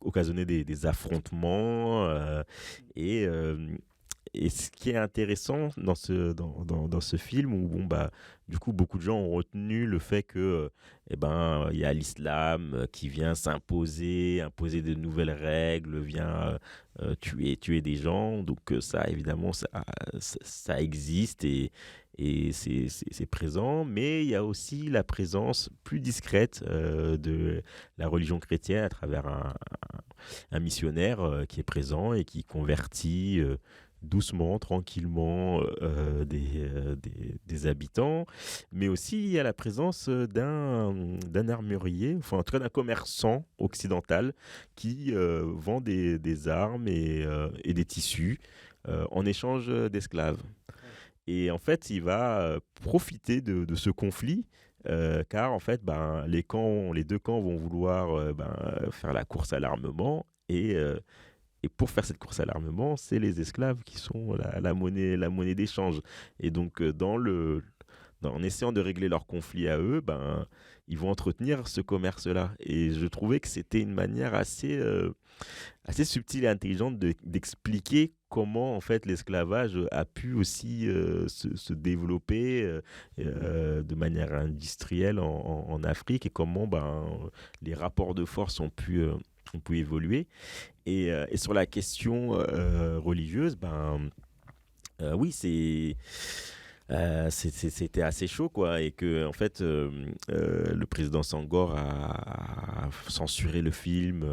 occasionner des affrontements et et ce qui est intéressant dans ce film, où du coup, beaucoup de gens ont retenu le fait que, il y a l'islam qui vient imposer de nouvelles règles, vient tuer des gens. Donc ça, évidemment, ça existe et c'est présent. Mais il y a aussi la présence plus discrète de la religion chrétienne à travers un missionnaire qui est présent et qui convertit doucement, tranquillement des habitants. Mais aussi, il y a la présence d'un armurier, enfin en tout cas d'un commerçant occidental qui vend des armes et des tissus en échange d'esclaves. Et en fait, il va profiter de ce conflit car en fait, les deux camps vont vouloir faire la course à l'armement et pour faire cette course à l'armement, c'est les esclaves qui sont la monnaie d'échange. Et donc, en essayant de régler leur conflit à eux, ils vont entretenir ce commerce-là. Et je trouvais que c'était une manière assez subtile et intelligente d'expliquer comment en fait l'esclavage a pu aussi se développer de manière industrielle en Afrique et comment les rapports de force ont pu évoluer. Et sur la question religieuse, oui, c'était assez chaud, quoi, et que en fait le président Senghor a censuré le film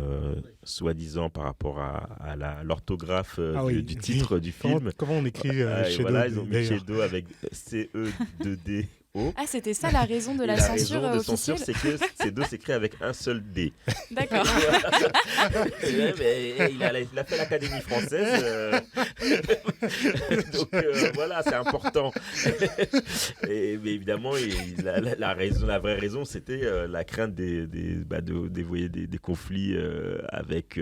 soi-disant par rapport à l'orthographe du titre du film. Comment on écrit Shedo, voilà, ils ont mis Shedo avec CE2D. Ah, c'était ça la raison de la censure raison de officielle. censure, c'est que Shedo s'écrit avec un seul D. D'accord. Il a fait l'Académie française. Donc voilà, c'est important. Mais évidemment, la vraie raison, c'était la crainte d'évoyer des conflits avec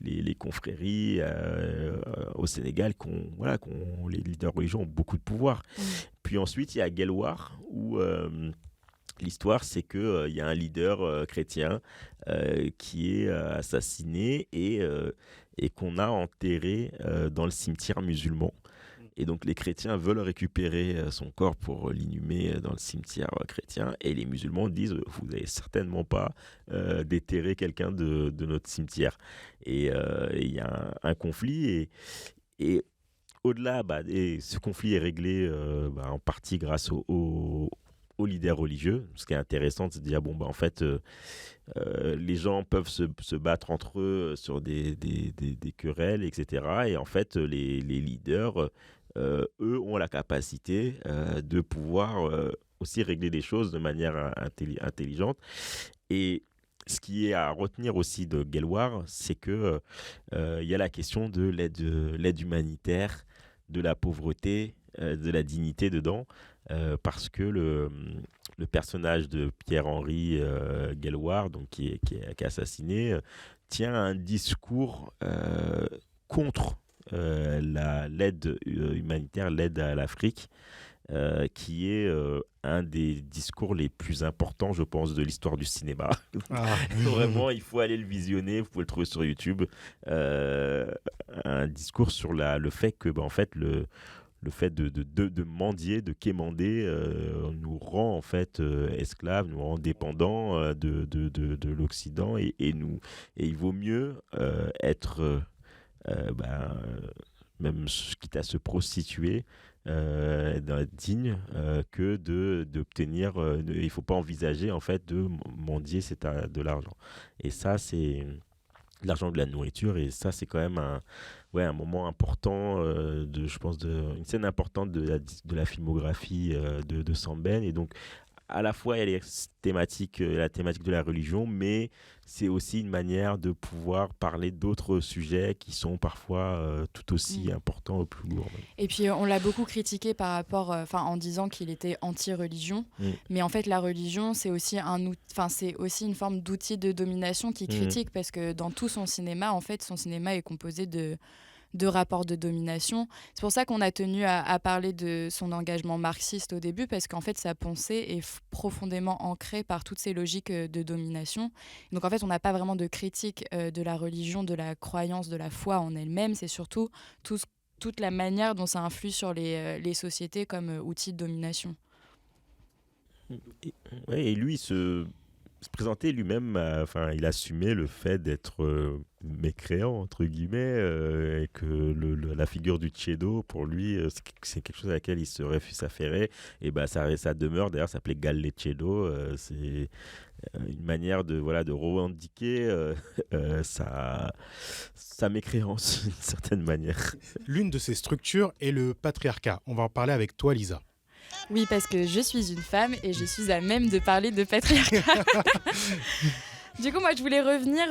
les confréries au Sénégal, les leaders religieux ont beaucoup de pouvoir. Puis ensuite, il y a Guelwaar, où l'histoire, c'est qu'il y a un leader chrétien qui est assassiné et qu'on a enterré dans le cimetière musulman. Et donc, les chrétiens veulent récupérer son corps pour l'inhumer dans le cimetière chrétien. Et les musulmans disent, vous n'allez certainement pas déterrer quelqu'un de notre cimetière. Et il y a un conflit et au-delà, ce conflit est réglé en partie grâce aux leaders religieux. Ce qui est intéressant, c'est de dire, en fait, les gens peuvent se battre entre eux sur des querelles, etc. Et en fait, les leaders, eux, ont la capacité de pouvoir aussi régler les choses de manière intelligente. Et ce qui est à retenir aussi de Guelwaar, c'est que il y a la question de l'aide humanitaire, de la pauvreté, de la dignité dedans, parce que le personnage de Pierre-Henri Guelwaar, donc qui est assassiné, tient un discours contre l'aide humanitaire, l'aide à l'Afrique, qui est un des discours les plus importants, je pense, de l'histoire du cinéma. Vraiment, il faut aller le visionner, vous pouvez le trouver sur YouTube. Un discours sur le fait que, en fait, le fait de mendier, de quémander, nous rend en fait esclaves, nous rend dépendants de l'Occident et il vaut mieux être même quitte à se prostituer, d'être digne que d'obtenir. Il ne faut pas envisager en fait de mendier de l'argent. Et ça, c'est l'argent de la nourriture. Et ça, c'est quand même un moment important, je pense, une scène importante de la filmographie de Samben. Et donc, à la fois, il y a la thématique de la religion, mais c'est aussi une manière de pouvoir parler d'autres sujets qui sont parfois tout aussi importants ou plus lourds. Et puis, on l'a beaucoup critiqué par rapport, en disant qu'il était anti-religion. Mais en fait, la religion, c'est aussi une forme d'outil de domination qui critique, parce que dans tout son cinéma, en fait, son cinéma est composé de rapports de domination. C'est pour ça qu'on a tenu à parler de son engagement marxiste au début, parce qu'en fait, sa pensée est profondément ancrée par toutes ces logiques de domination. Donc en fait, on n'a pas vraiment de critique de la religion, de la croyance, de la foi en elle-même. C'est surtout tout ce toute la manière dont ça influe sur les sociétés comme outil de domination. Et lui, se présenter lui-même, enfin, il assumait le fait d'être mécréant, entre guillemets, et que la figure du Tchedo, pour lui, c'est quelque chose à laquelle il se refuse s'affairer. Et bah, sa demeure, d'ailleurs, s'appelait Galle Tchedo. C'est une manière de revendiquer sa mécréance, d'une certaine manière. L'une de ces structures est le patriarcat. On va en parler avec toi, Lisa. Oui, parce que je suis une femme et je suis à même de parler de patriarcat. Du coup, moi, je voulais revenir,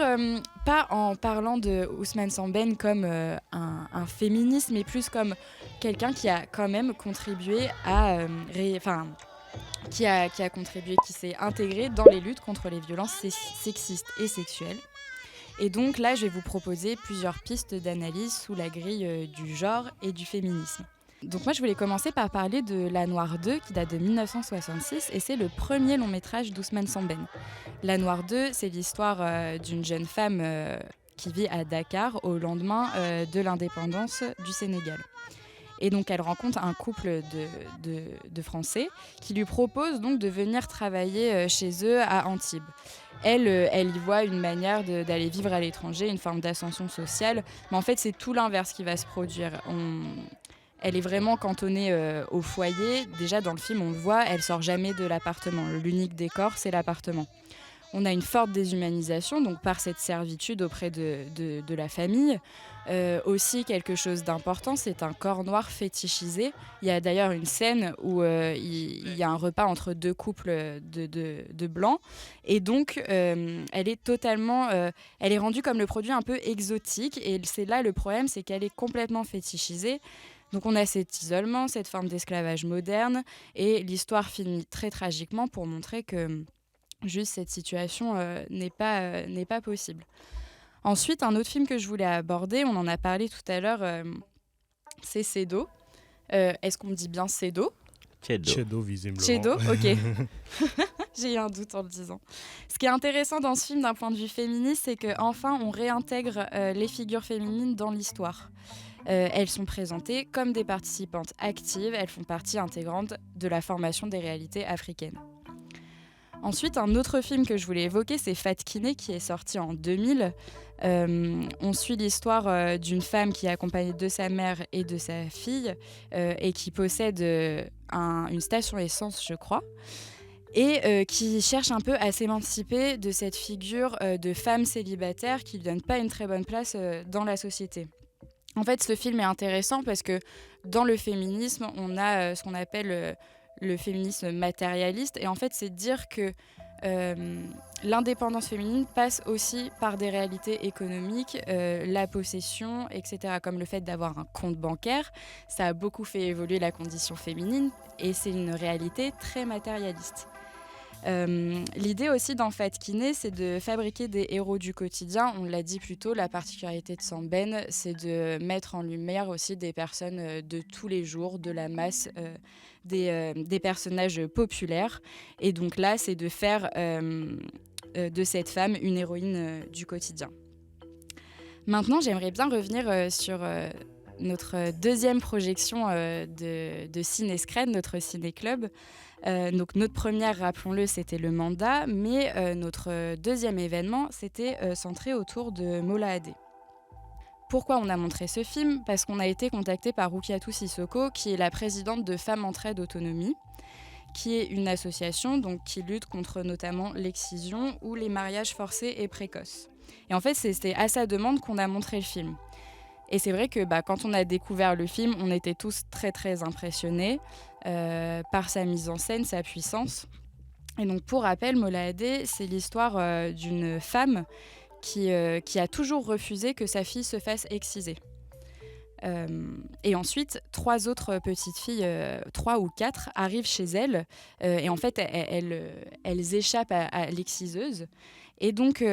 pas en parlant de Ousmane Sembène comme un féministe, mais plus comme quelqu'un qui a quand même contribué qui s'est intégré dans les luttes contre les violences sexistes et sexuelles. Et donc là, je vais vous proposer plusieurs pistes d'analyse sous la grille du genre et du féminisme. Donc moi, je voulais commencer par parler de La Noire 2, qui date de 1966, et c'est le premier long métrage d'Ousmane Sembène. La Noire 2, c'est l'histoire d'une jeune femme qui vit à Dakar au lendemain de l'indépendance du Sénégal. Et donc, elle rencontre un couple de Français qui lui proposent donc de venir travailler chez eux à Antibes. Elle y voit une manière d'aller vivre à l'étranger, une forme d'ascension sociale. Mais en fait, c'est tout l'inverse qui va se produire. Elle est vraiment cantonnée au foyer. Déjà, dans le film, on le voit, elle sort jamais de l'appartement. L'unique décor, c'est l'appartement. On a une forte déshumanisation, donc par cette servitude auprès de la famille. Aussi, quelque chose d'important, c'est un corps noir fétichisé. Il y a d'ailleurs une scène où il y a un repas entre deux couples de blancs. Et donc, elle est rendue comme le produit un peu exotique. Et c'est là le problème, c'est qu'elle est complètement fétichisée. Donc on a cet isolement, cette forme d'esclavage moderne, et l'histoire finit très tragiquement pour montrer que juste cette situation n'est pas possible. Ensuite, un autre film que je voulais aborder, on en a parlé tout à l'heure, c'est Cedo. Est-ce qu'on dit bien Cedo ? Tchedo, visiblement. Tchedo, ok. J'ai eu un doute en le disant. Ce qui est intéressant dans ce film d'un point de vue féministe, c'est qu'enfin on réintègre les figures féminines dans l'histoire. Elles sont présentées comme des participantes actives, elles font partie intégrante de la formation des réalités africaines. Ensuite, un autre film que je voulais évoquer, c'est Fatkine, qui est sorti en 2000. On suit l'histoire d'une femme qui est accompagnée de sa mère et de sa fille et qui possède une station essence, je crois, et qui cherche un peu à s'émanciper de cette figure de femme célibataire qui ne lui donne pas une très bonne place dans la société. En fait, ce film est intéressant parce que dans le féminisme, on a ce qu'on appelle le féminisme matérialiste. Et en fait, c'est dire que l'indépendance féminine passe aussi par des réalités économiques, la possession, etc. Comme le fait d'avoir un compte bancaire. Ça a beaucoup fait évoluer la condition féminine et c'est une réalité très matérialiste. L'idée aussi dans Fatkine, c'est de fabriquer des héros du quotidien. On l'a dit plus tôt, la particularité de Sembène, c'est de mettre en lumière aussi des personnes de tous les jours, de la masse, des personnages populaires. Et donc là, c'est de faire de cette femme une héroïne du quotidien. Maintenant, j'aimerais bien revenir sur notre deuxième projection de Ciné Scred, notre ciné-club. Donc notre première, rappelons-le, c'était le mandat, mais notre deuxième événement, c'était centré autour de Mola Adé. Pourquoi on a montré ce film ? Parce qu'on a été contacté par Roukiatou Sissoko, qui est la présidente de Femmes Entraide Autonomie, qui est une association donc, qui lutte contre notamment l'excision ou les mariages forcés et précoces. Et en fait, c'est à sa demande qu'on a montré le film. Et c'est vrai que quand on a découvert le film, on était tous très très impressionnés par sa mise en scène, sa puissance. Et donc pour rappel, Mola Adé, c'est l'histoire d'une femme qui a toujours refusé que sa fille se fasse exciser. Et ensuite, 3 autres petites filles, 3 ou 4, arrivent chez elle et en fait, elles échappent à l'exciseuse. Et donc,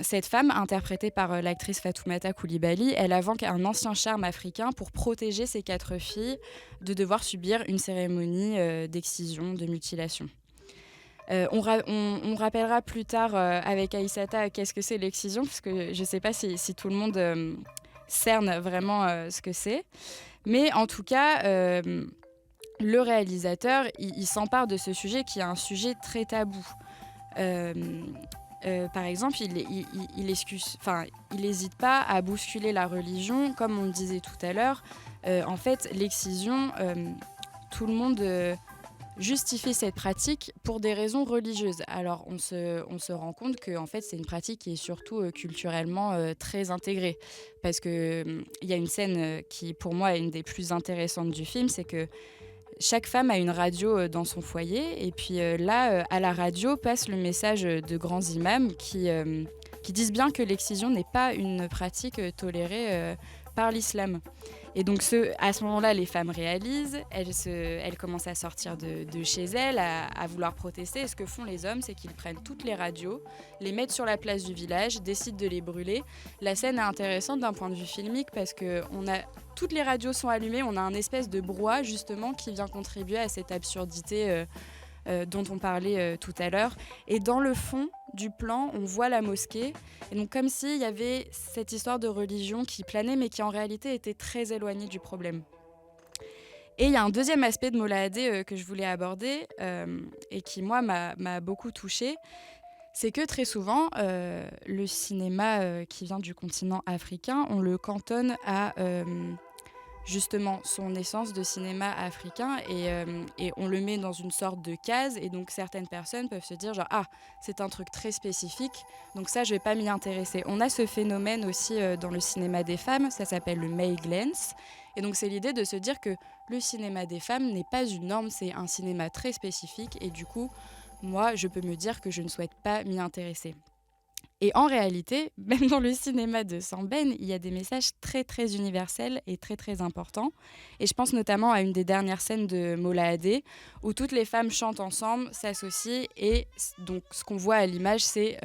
cette femme, interprétée par l'actrice Fatoumata Coulibaly, elle invoque un ancien charme africain pour protéger ces 4 filles de devoir subir une cérémonie d'excision, de mutilation. On rappellera plus tard avec Aïssata qu'est-ce que c'est l'excision, parce que je ne sais pas si tout le monde cerne vraiment ce que c'est. Mais en tout cas, le réalisateur, il s'empare de ce sujet qui est un sujet très tabou. Par exemple, il n'hésite pas à bousculer la religion, comme on le disait tout à l'heure. En fait, l'excision, tout le monde justifie cette pratique pour des raisons religieuses. Alors, on se rend compte que en fait, c'est une pratique qui est surtout culturellement très intégrée. Parce qu'il y a une scène qui, pour moi, est une des plus intéressantes du film, c'est que chaque femme a une radio dans son foyer et puis là, à la radio, passe le message de grands imams qui disent bien que l'excision n'est pas une pratique tolérée par l'islam. Et donc à ce moment-là, les femmes réalisent, elles commencent à sortir de chez elles, à vouloir protester. Et ce que font les hommes, c'est qu'ils prennent toutes les radios, les mettent sur la place du village, décident de les brûler. La scène est intéressante d'un point de vue filmique parce que toutes les radios sont allumées, on a un espèce de brouhaha justement qui vient contribuer à cette absurdité dont on parlait tout à l'heure. Et dans le fond du plan, on voit la mosquée. Et donc comme s'il y avait cette histoire de religion qui planait, mais qui en réalité était très éloignée du problème. Et il y a un deuxième aspect de Mollaadé que je voulais aborder et qui, moi, m'a beaucoup touchée. C'est que très souvent, le cinéma qui vient du continent africain, on le cantonne à justement son essence de cinéma africain et on le met dans une sorte de case et donc certaines personnes peuvent se dire genre c'est un truc très spécifique donc ça je vais pas m'y intéresser. On a ce phénomène aussi dans le cinéma des femmes, ça s'appelle le male glance et donc c'est l'idée de se dire que le cinéma des femmes n'est pas une norme, c'est un cinéma très spécifique et du coup moi je peux me dire que je ne souhaite pas m'y intéresser. Et en réalité, même dans le cinéma de Sambène, il y a des messages très très universels et très très importants. Et je pense notamment à une des dernières scènes de Mollaadé, où toutes les femmes chantent ensemble, s'associent, et donc ce qu'on voit à l'image, c'est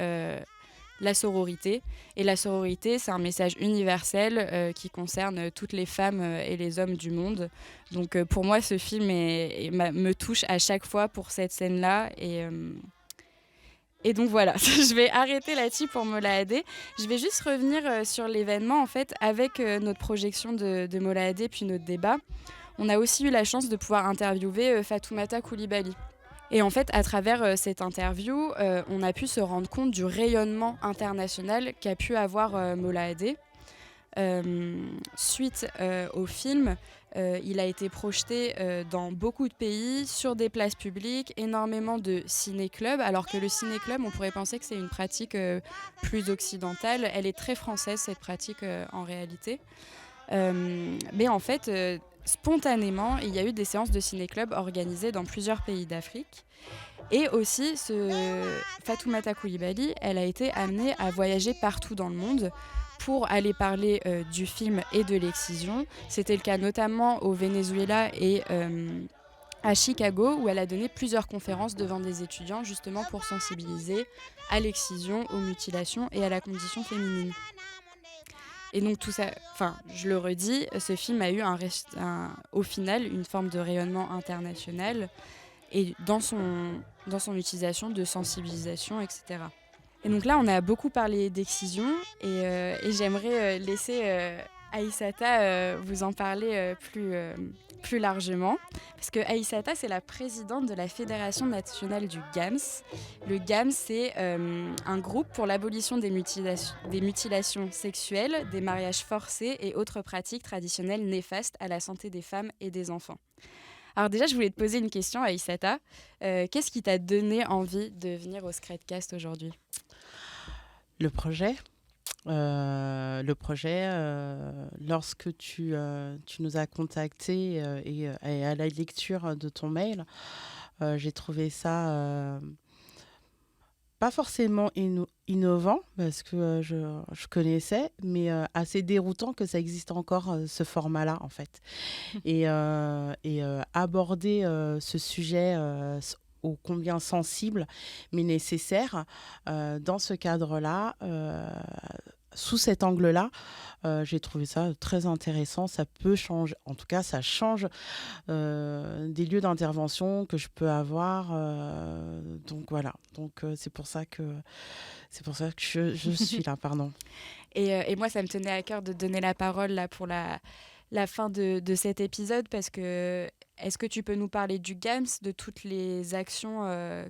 la sororité. Et la sororité, c'est un message universel qui concerne toutes les femmes et les hommes du monde. Donc pour moi, ce film me touche à chaque fois pour cette scène-là. Et donc voilà, je vais arrêter là-dessus pour Mollaadé. Je vais juste revenir sur l'événement en fait avec notre projection de Mollaadé puis notre débat. On a aussi eu la chance de pouvoir interviewer Fatoumata Coulibaly. Et en fait, à travers cette interview, on a pu se rendre compte du rayonnement international qu'a pu avoir Mollaadé. Suite au film, il a été projeté dans beaucoup de pays, sur des places publiques, énormément de ciné-clubs, alors que le ciné-club, on pourrait penser que c'est une pratique plus occidentale. Elle est très française, cette pratique, en réalité. Mais en fait, spontanément, il y a eu des séances de ciné-club organisées dans plusieurs pays d'Afrique. Et aussi, Fatoumata Coulibaly, elle a été amenée à voyager partout dans le monde pour aller parler du film et de l'excision. C'était le cas notamment au Venezuela et à Chicago, où elle a donné plusieurs conférences devant des étudiants, justement pour sensibiliser à l'excision, aux mutilations et à la condition féminine. Et donc tout ça, je le redis, ce film a eu au final une forme de rayonnement international et dans son utilisation de sensibilisation, etc. Et donc là, on a beaucoup parlé d'excision et j'aimerais laisser Aïssata vous en parler plus largement. Parce que Aïssata, c'est la présidente de la Fédération nationale du GAMS. Le GAMS, c'est un groupe pour l'abolition des mutilations sexuelles, des mariages forcés et autres pratiques traditionnelles néfastes à la santé des femmes et des enfants. Alors déjà, je voulais te poser une question, Aïssata. Qu'est-ce qui t'a donné envie de venir au Scredcast aujourd'hui ? Le projet, lorsque tu nous as contactés et à la lecture de ton mail, j'ai trouvé ça pas forcément innovant, parce que je connaissais, mais assez déroutant que ça existe encore, ce format-là, en fait. Et aborder ce sujet ô combien sensible, mais nécessaire, dans ce cadre-là, sous cet angle-là, j'ai trouvé ça très intéressant. Ça peut changer, en tout cas, ça change des lieux d'intervention que je peux avoir. Donc voilà, c'est pour ça que je suis là, pardon. Et moi, ça me tenait à cœur de donner la parole là, pour la la fin de cet épisode parce que est-ce que tu peux nous parler du GAMS, de toutes les actions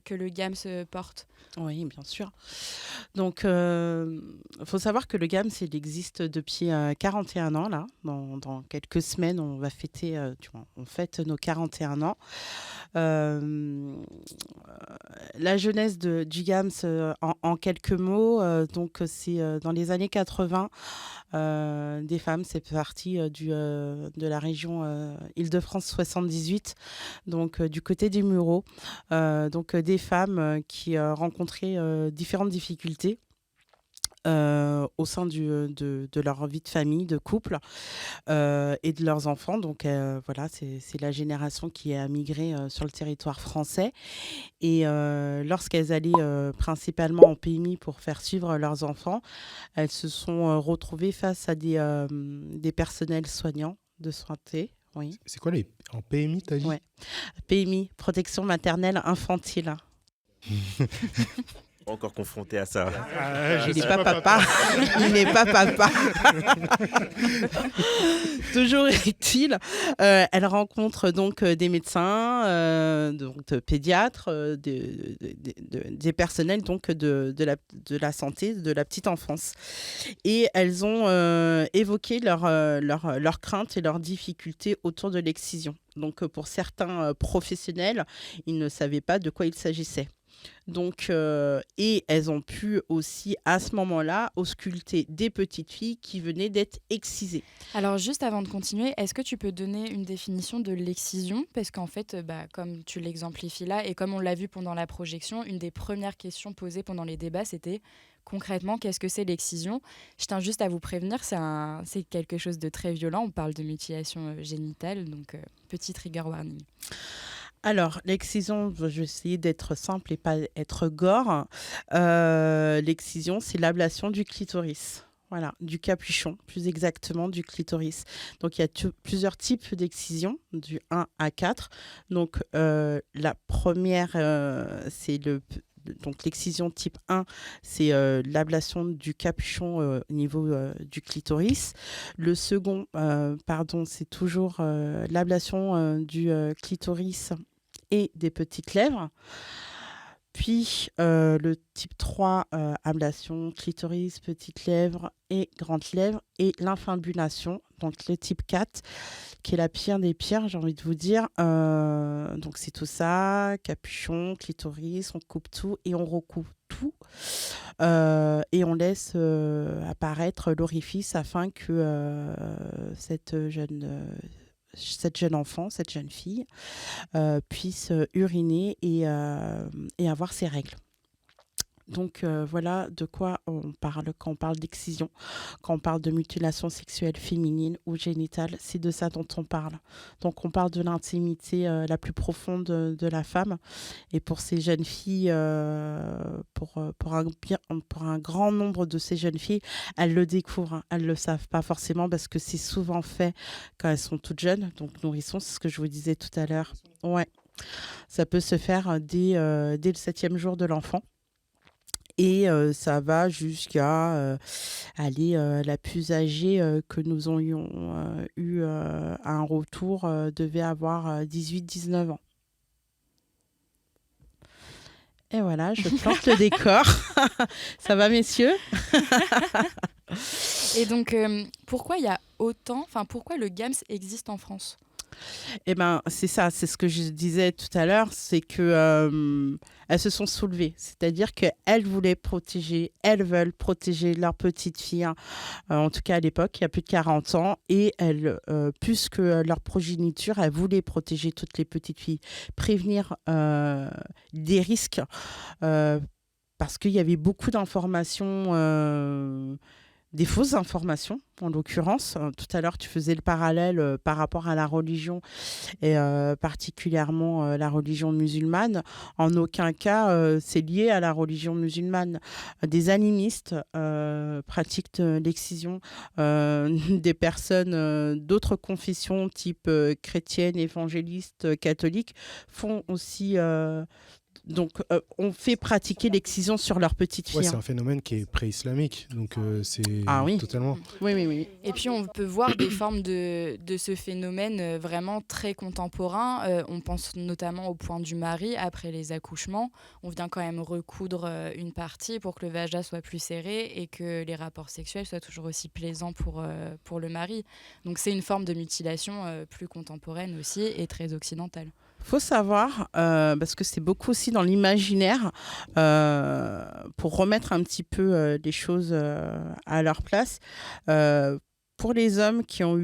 que le GAMS porte? Oui, bien sûr. Donc, faut savoir que le GAMS, il existe depuis 41 ans, là. Dans quelques semaines, on va fêter, on fête nos 41 ans. Euh, la jeunesse du GAMS, en quelques mots, donc c'est dans les années 80, des femmes, c'est parti de la région Île-de-France 78, donc du côté des Mureaux. Donc des femmes qui rencontraient différentes difficultés au sein de leur vie de famille, de couple et de leurs enfants. Donc voilà, c'est la génération qui a migré sur le territoire français. Et lorsqu'elles allaient principalement en PMI pour faire suivre leurs enfants, elles se sont retrouvées face à des personnels soignants de santé. Oui. C'est quoi en PMI, t'as dit? Ouais. PMI, protection maternelle infantile. Pas encore confronté à ça. Il n'est pas papa. Il n'est pas papa. Toujours est-il, elle rencontre donc des médecins, donc pédiatres, des personnels donc de la santé, de la petite enfance. Et elles ont évoqué leurs craintes et leurs difficultés autour de l'excision. Donc pour certains professionnels, ils ne savaient pas de quoi il s'agissait. Donc, et elles ont pu aussi, à ce moment-là, ausculter des petites filles qui venaient d'être excisées. Alors, juste avant de continuer, est-ce que tu peux donner une définition de l'excision? Parce qu'en fait, comme tu l'exemplifies là, et comme on l'a vu pendant la projection, une des premières questions posées pendant les débats, c'était concrètement, qu'est-ce que c'est l'excision? Je tiens juste à vous prévenir, c'est quelque chose de très violent. On parle de mutilation génitale, donc petit trigger warning. Alors, l'excision, je vais essayer d'être simple et pas être gore. L'excision, c'est l'ablation du clitoris. Voilà, du capuchon, plus exactement du clitoris. Donc, il y a plusieurs types d'excision, du 1 à 4. Donc, la première, c'est donc l'excision type 1, c'est l'ablation du capuchon au niveau du clitoris. Le second, c'est toujours l'ablation du clitoris et des petites lèvres. Puis le type 3, ablation, clitoris, petites lèvres et grandes lèvres, et l'infibulation, donc le type 4, qui est la pire des pires, j'ai envie de vous dire. Donc c'est tout ça, capuchon, clitoris, on coupe tout et on recoupe tout. Et on laisse apparaître l'orifice afin que cette jeune enfant, cette jeune fille, puisse uriner et avoir ses règles. Donc voilà de quoi on parle quand on parle d'excision, quand on parle de mutilation sexuelle féminine ou génitale, c'est de ça dont on parle. Donc on parle de l'intimité la plus profonde de la femme. Et pour ces jeunes filles, pour un grand nombre de ces jeunes filles, elles le découvrent, hein. Elles ne le savent pas forcément parce que c'est souvent fait quand elles sont toutes jeunes, donc nourrissons, c'est ce que je vous disais tout à l'heure. Ouais. Ça peut se faire dès le 7e jour de l'enfant. Et ça va jusqu'à la plus âgée que nous aurions eu à un retour devait avoir 18-19 ans. Et voilà, je plante le décor. Ça va, messieurs? Et donc, pourquoi le GAMS existe en France? Eh ben, c'est ça, c'est ce que je disais tout à l'heure, c'est que elles se sont soulevées, c'est-à-dire qu'elles voulaient protéger, elles veulent protéger leur petite fille, hein. En tout cas à l'époque, il y a plus de 40 ans, et elles, plus que leur progéniture, elles voulaient protéger toutes les petites filles, prévenir des risques, parce qu'il y avait beaucoup d'informations, des fausses informations, en l'occurrence. Tout à l'heure, tu faisais le parallèle par rapport à la religion, et particulièrement la religion musulmane. En aucun cas, c'est lié à la religion musulmane. Des animistes pratiquent l'excision. Des personnes d'autres confessions, type chrétienne, évangéliste, catholique, font aussi Donc, on fait pratiquer l'excision sur leurs petites Ouais, filles. c'est un phénomène qui est pré-islamique, donc c'est Ah oui. totalement. Oui, oui, oui. Et puis on peut voir des formes de ce phénomène vraiment très contemporain. On pense notamment au point du mari après les accouchements. On vient quand même recoudre une partie pour que le vagin soit plus serré et que les rapports sexuels soient toujours aussi plaisants pour le mari. Donc c'est une forme de mutilation plus contemporaine aussi et très occidentale. Faut savoir, parce que c'est beaucoup aussi dans l'imaginaire, pour remettre un petit peu les choses à leur place. Pour les hommes qui ont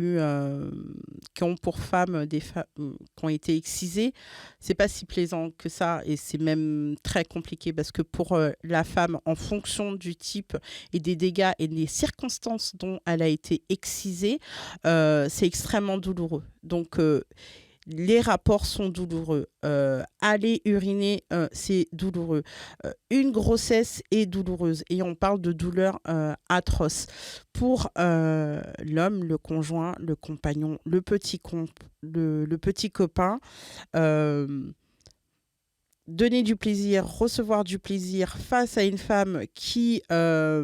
pour femmes des femmes qui ont été excisées, c'est pas si plaisant que ça et c'est même très compliqué parce que pour la femme, en fonction du type et des dégâts et des circonstances dont elle a été excisée, c'est extrêmement douloureux. Donc les rapports sont douloureux. Aller uriner, c'est douloureux. Une grossesse est douloureuse. Et on parle de douleurs atroces. Pour l'homme, le conjoint, le compagnon, le petit copain, donner du plaisir, recevoir du plaisir face à une femme qui a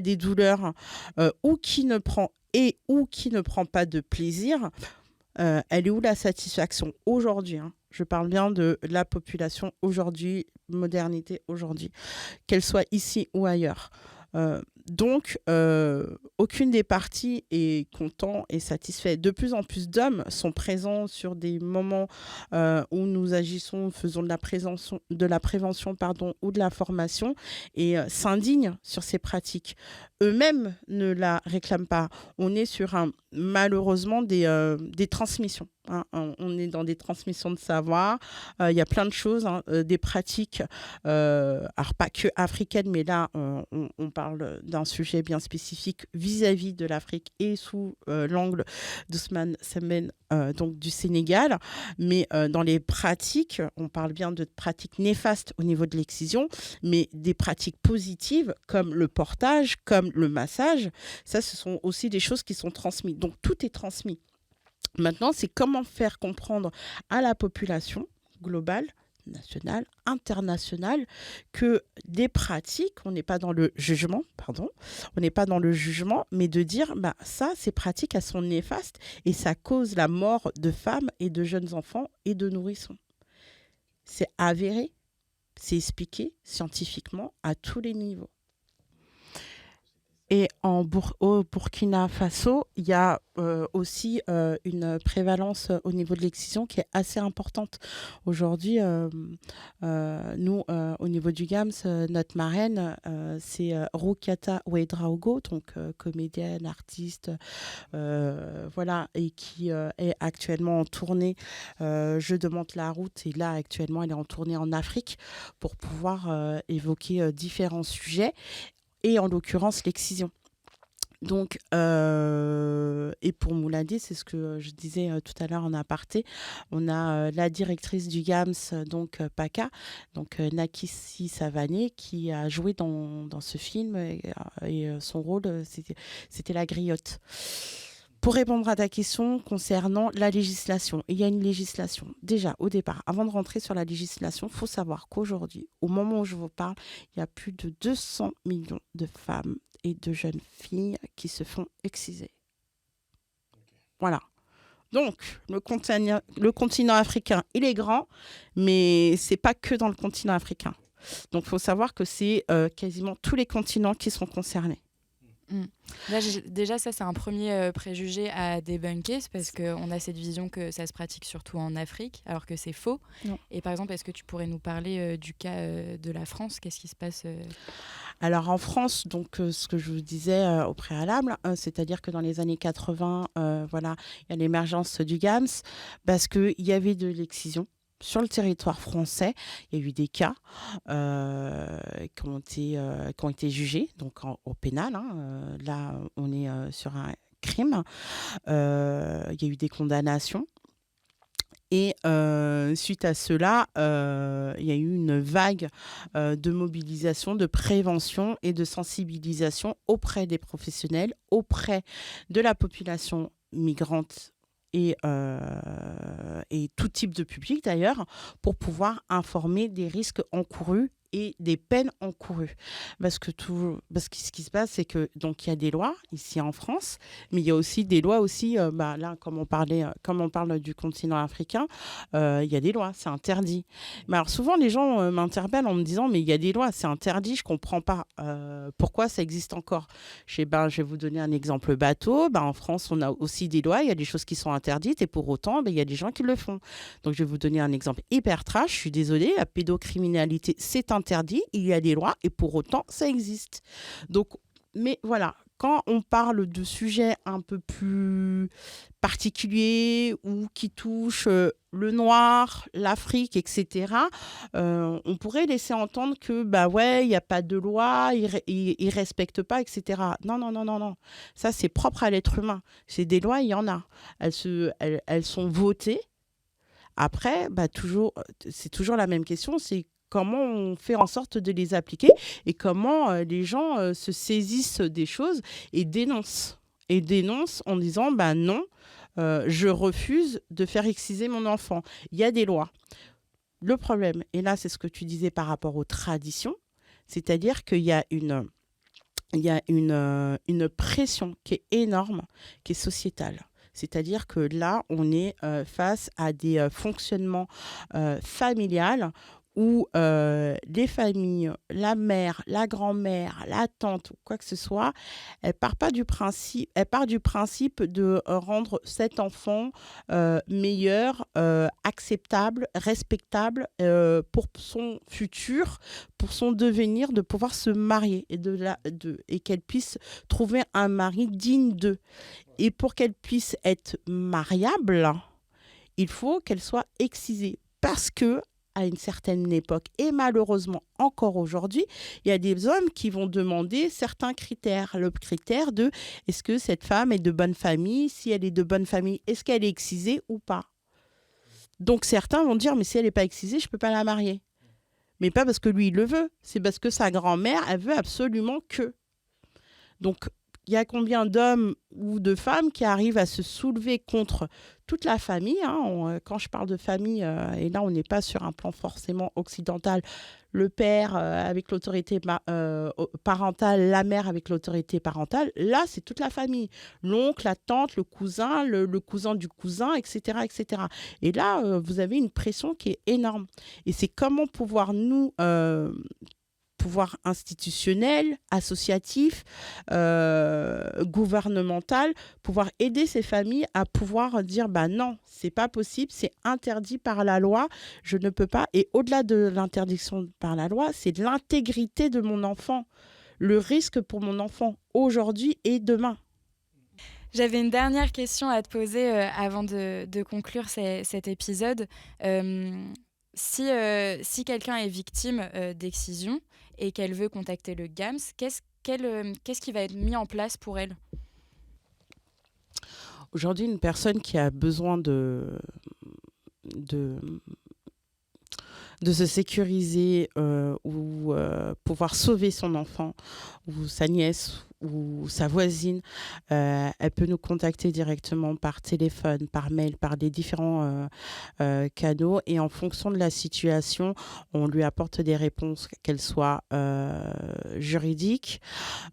des douleurs ou qui ne prend pas de plaisir, elle est où la satisfaction aujourd'hui, hein? Je parle bien de la population aujourd'hui, modernité aujourd'hui, qu'elle soit ici ou ailleurs. Donc, aucune des parties est content et satisfait. De plus en plus d'hommes sont présents sur des moments où nous agissons, faisons de la prévention ou de la formation et s'indignent sur ces pratiques. Eux-mêmes ne la réclament pas. On est sur malheureusement des transmissions. Hein. On est dans des transmissions de savoir. Il y a plein de choses, hein, des pratiques, alors pas que africaines, mais là, on parle d'un sujet bien spécifique vis-à-vis de l'Afrique et sous l'angle d'Ousmane Sembène, donc du Sénégal. Mais dans les pratiques, on parle bien de pratiques néfastes au niveau de l'excision, mais des pratiques positives comme le portage, comme le massage, ça, ce sont aussi des choses qui sont transmises. Donc, tout est transmis. Maintenant, c'est comment faire comprendre à la population globale, nationale, internationale, que des pratiques, on n'est pas dans le jugement, mais de dire, ça, ces pratiques, elles sont néfastes et ça cause la mort de femmes et de jeunes enfants et de nourrissons. C'est avéré, c'est expliqué scientifiquement à tous les niveaux. Et au Burkina Faso, il y a aussi une prévalence au niveau de l'excision qui est assez importante. Aujourd'hui, nous, au niveau du GAMS, notre marraine, c'est Roukiata Ouedraogo, donc comédienne, artiste, voilà, et qui est actuellement en tournée Je demande la route. Et là, actuellement, elle est en tournée en Afrique pour pouvoir évoquer différents sujets. Et en l'occurrence, l'excision. Donc, et pour Mouladi, c'est ce que je disais tout à l'heure en aparté, on a la directrice du GAMS, donc PACA, donc Nakissi Savané, qui a joué dans ce film et son rôle, c'était la griotte. Pour répondre à ta question concernant la législation, il y a une législation. Déjà, au départ, avant de rentrer sur la législation, il faut savoir qu'aujourd'hui, au moment où je vous parle, il y a plus de 200 millions de femmes et de jeunes filles qui se font exciser. Voilà. Donc, le continent africain, il est grand, mais ce n'est pas que dans le continent africain. Donc, il faut savoir que c'est quasiment tous les continents qui sont concernés. Là, déjà, ça, c'est un premier préjugé à débunker, parce qu'on a cette vision que ça se pratique surtout en Afrique, alors que c'est faux. Non. Et par exemple, est-ce que tu pourrais nous parler du cas de la France ? Qu'est-ce qui se passe Alors, en France, donc, ce que je vous disais au préalable, c'est-à-dire que dans les années 80, voilà, il y a l'émergence du GAMS, parce qu'il y avait de l'excision. Sur le territoire français, il y a eu des cas qui ont été jugés donc au pénal. Hein. Là, on est sur un crime. Il y a eu des condamnations. Et suite à cela, il y a eu une vague de mobilisation, de prévention et de sensibilisation auprès des professionnels, auprès de la population migrante et tout type de public d'ailleurs, pour pouvoir informer des risques encourus et des peines encourues. Parce que ce qui se passe, c'est que donc il y a des lois ici en France, mais il y a aussi des lois aussi, là, comme on parle du continent africain, il y a des lois, c'est interdit. Mais alors souvent, les gens m'interpellent en me disant, mais il y a des lois, c'est interdit, je comprends pas pourquoi ça existe encore. Je vais vous donner un exemple bateau. En France, on a aussi des lois, il y a des choses qui sont interdites et pour autant, il y a des gens qui le font. Donc, je vais vous donner un exemple hyper trash. Je suis désolée, la pédocriminalité, c'est interdit, il y a des lois et pour autant, ça existe. Donc, mais voilà, quand on parle de sujets un peu plus particuliers ou qui touchent le noir, l'Afrique, etc., on pourrait laisser entendre que, il n'y a pas de loi, ils ne respectent pas, etc. Non, non, non, non, non. Ça, c'est propre à l'être humain. C'est des lois, il y en a. Elles sont votées. Après, c'est toujours la même question, c'est comment on fait en sorte de les appliquer et comment les gens se saisissent des choses et dénoncent. Et dénoncent en disant, non, je refuse de faire exciser mon enfant. Il y a des lois. Le problème, et là c'est ce que tu disais par rapport aux traditions, c'est-à-dire qu'il y a une pression qui est énorme, qui est sociétale. C'est-à-dire que là, on est face à des fonctionnements familiales où les familles, la mère, la grand-mère, la tante, ou quoi que ce soit, elle part du principe de rendre cet enfant meilleur, acceptable, respectable pour son futur, pour son devenir, de pouvoir se marier et qu'elle puisse trouver un mari digne d'eux. Et pour qu'elle puisse être mariable, il faut qu'elle soit excisée parce que à une certaine époque, et malheureusement encore aujourd'hui, il y a des hommes qui vont demander certains critères. Le critère de est-ce que cette femme est de bonne famille? Si elle est de bonne famille, est-ce qu'elle est excisée ou pas? Donc certains vont dire, mais si elle n'est pas excisée, je ne peux pas la marier. Mais pas parce que lui, il le veut. C'est parce que sa grand-mère, elle veut absolument que. Donc, il y a combien d'hommes ou de femmes qui arrivent à se soulever contre toute la famille, quand je parle de famille, et là, on n'est pas sur un plan forcément occidental, le père avec l'autorité parentale, la mère avec l'autorité parentale, là, c'est toute la famille. L'oncle, la tante, le cousin, le cousin du cousin, etc., etc. Et là, vous avez une pression qui est énorme. Et c'est comment pouvoir pouvoir institutionnel, associatif, gouvernemental, pouvoir aider ces familles à pouvoir dire non, c'est pas possible, c'est interdit par la loi, je ne peux pas. Et au-delà de l'interdiction par la loi, c'est de l'intégrité de mon enfant, le risque pour mon enfant aujourd'hui et demain. J'avais une dernière question à te poser avant de conclure cet épisode. Si quelqu'un est victime d'excision et qu'elle veut contacter le GAMS, qu'est-ce qui va être mis en place pour elle? Aujourd'hui, une personne qui a besoin de se sécuriser ou pouvoir sauver son enfant ou sa nièce ou sa voisine, elle peut nous contacter directement par téléphone, par mail, par des différents canaux. Et en fonction de la situation, on lui apporte des réponses, qu'elles soient juridiques.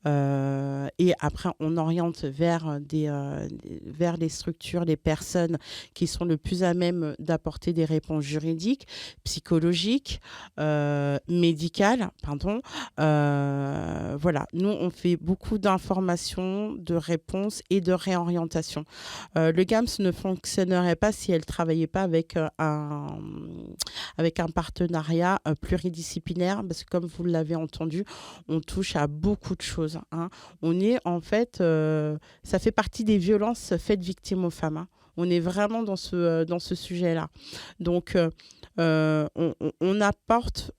Et après, on oriente vers les structures, les personnes qui sont le plus à même d'apporter des réponses juridiques, psychologiques, médicales, pardon. Voilà, nous, on fait beaucoup d'informations, de réponses et de réorientation. Le GAMS ne fonctionnerait pas si elle ne travaillait pas avec un partenariat pluridisciplinaire, parce que comme vous l'avez entendu, on touche à beaucoup de choses. On est en fait, ça fait partie des violences faites victimes aux femmes. On est vraiment dans ce sujet-là. Donc, on apporte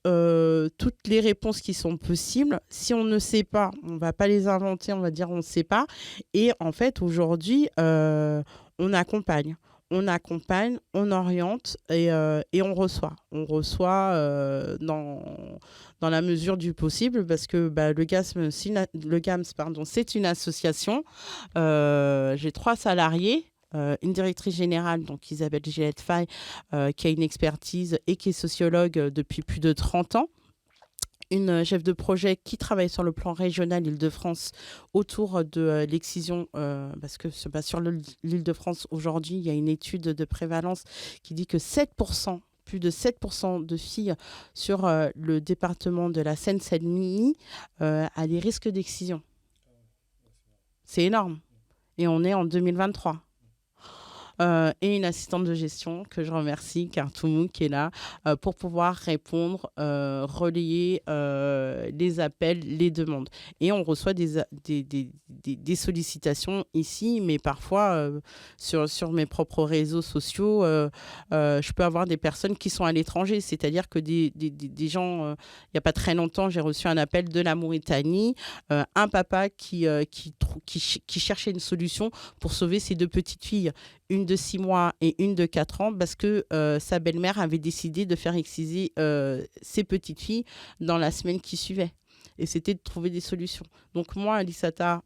toutes les réponses qui sont possibles. Si on ne sait pas, on ne va pas les inventer, on va dire on ne sait pas. Et en fait, aujourd'hui, on accompagne. On oriente et on reçoit. On reçoit dans la mesure du possible parce que le GAMS, c'est une association. J'ai 3 salariés. une directrice générale, donc Isabelle Gillette-Faye, qui a une expertise et qui est sociologue depuis plus de 30 ans. Une chef de projet qui travaille sur le plan régional Île-de-France autour de l'excision, parce que sur l'Île-de-France, aujourd'hui, il y a une étude de prévalence qui dit que 7%, plus de 7% de filles sur le département de la Seine-Saint-Denis a des risques d'excision. C'est énorme. Et on est en 2023. Et une assistante de gestion que je remercie, Kartoumou, qui est là pour pouvoir répondre, relayer les appels, les demandes. Et on reçoit des sollicitations ici, mais parfois sur mes propres réseaux sociaux, je peux avoir des personnes qui sont à l'étranger. C'est-à-dire que des gens, il n'y a pas très longtemps, j'ai reçu un appel de la Mauritanie, un papa qui cherchait une solution pour sauver ses 2 petites filles. Une de 6 mois et une de 4 ans, parce que sa belle-mère avait décidé de faire exciser ses petites filles dans la semaine qui suivait. Et c'était de trouver des solutions. Donc moi, Alissata,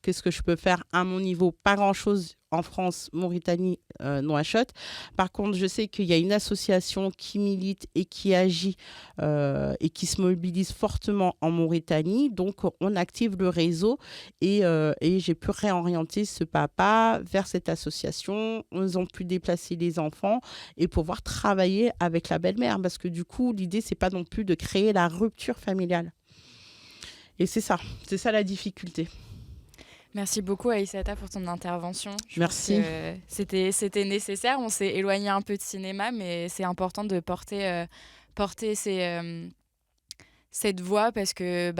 qu'est-ce que je peux faire à mon niveau? Pas grand-chose en France, Mauritanie, Nouakchott. Par contre, je sais qu'il y a une association qui milite et qui agit et qui se mobilise fortement en Mauritanie. Donc, on active le réseau et j'ai pu réorienter ce papa vers cette association. Ils ont pu déplacer les enfants et pouvoir travailler avec la belle-mère. Parce que du coup, l'idée, c'est pas non plus de créer la rupture familiale. Et c'est ça la difficulté. Merci beaucoup Aïssata pour ton intervention. Merci. C'était nécessaire. On s'est éloigné un peu de cinéma, mais c'est important de porter cette voix parce que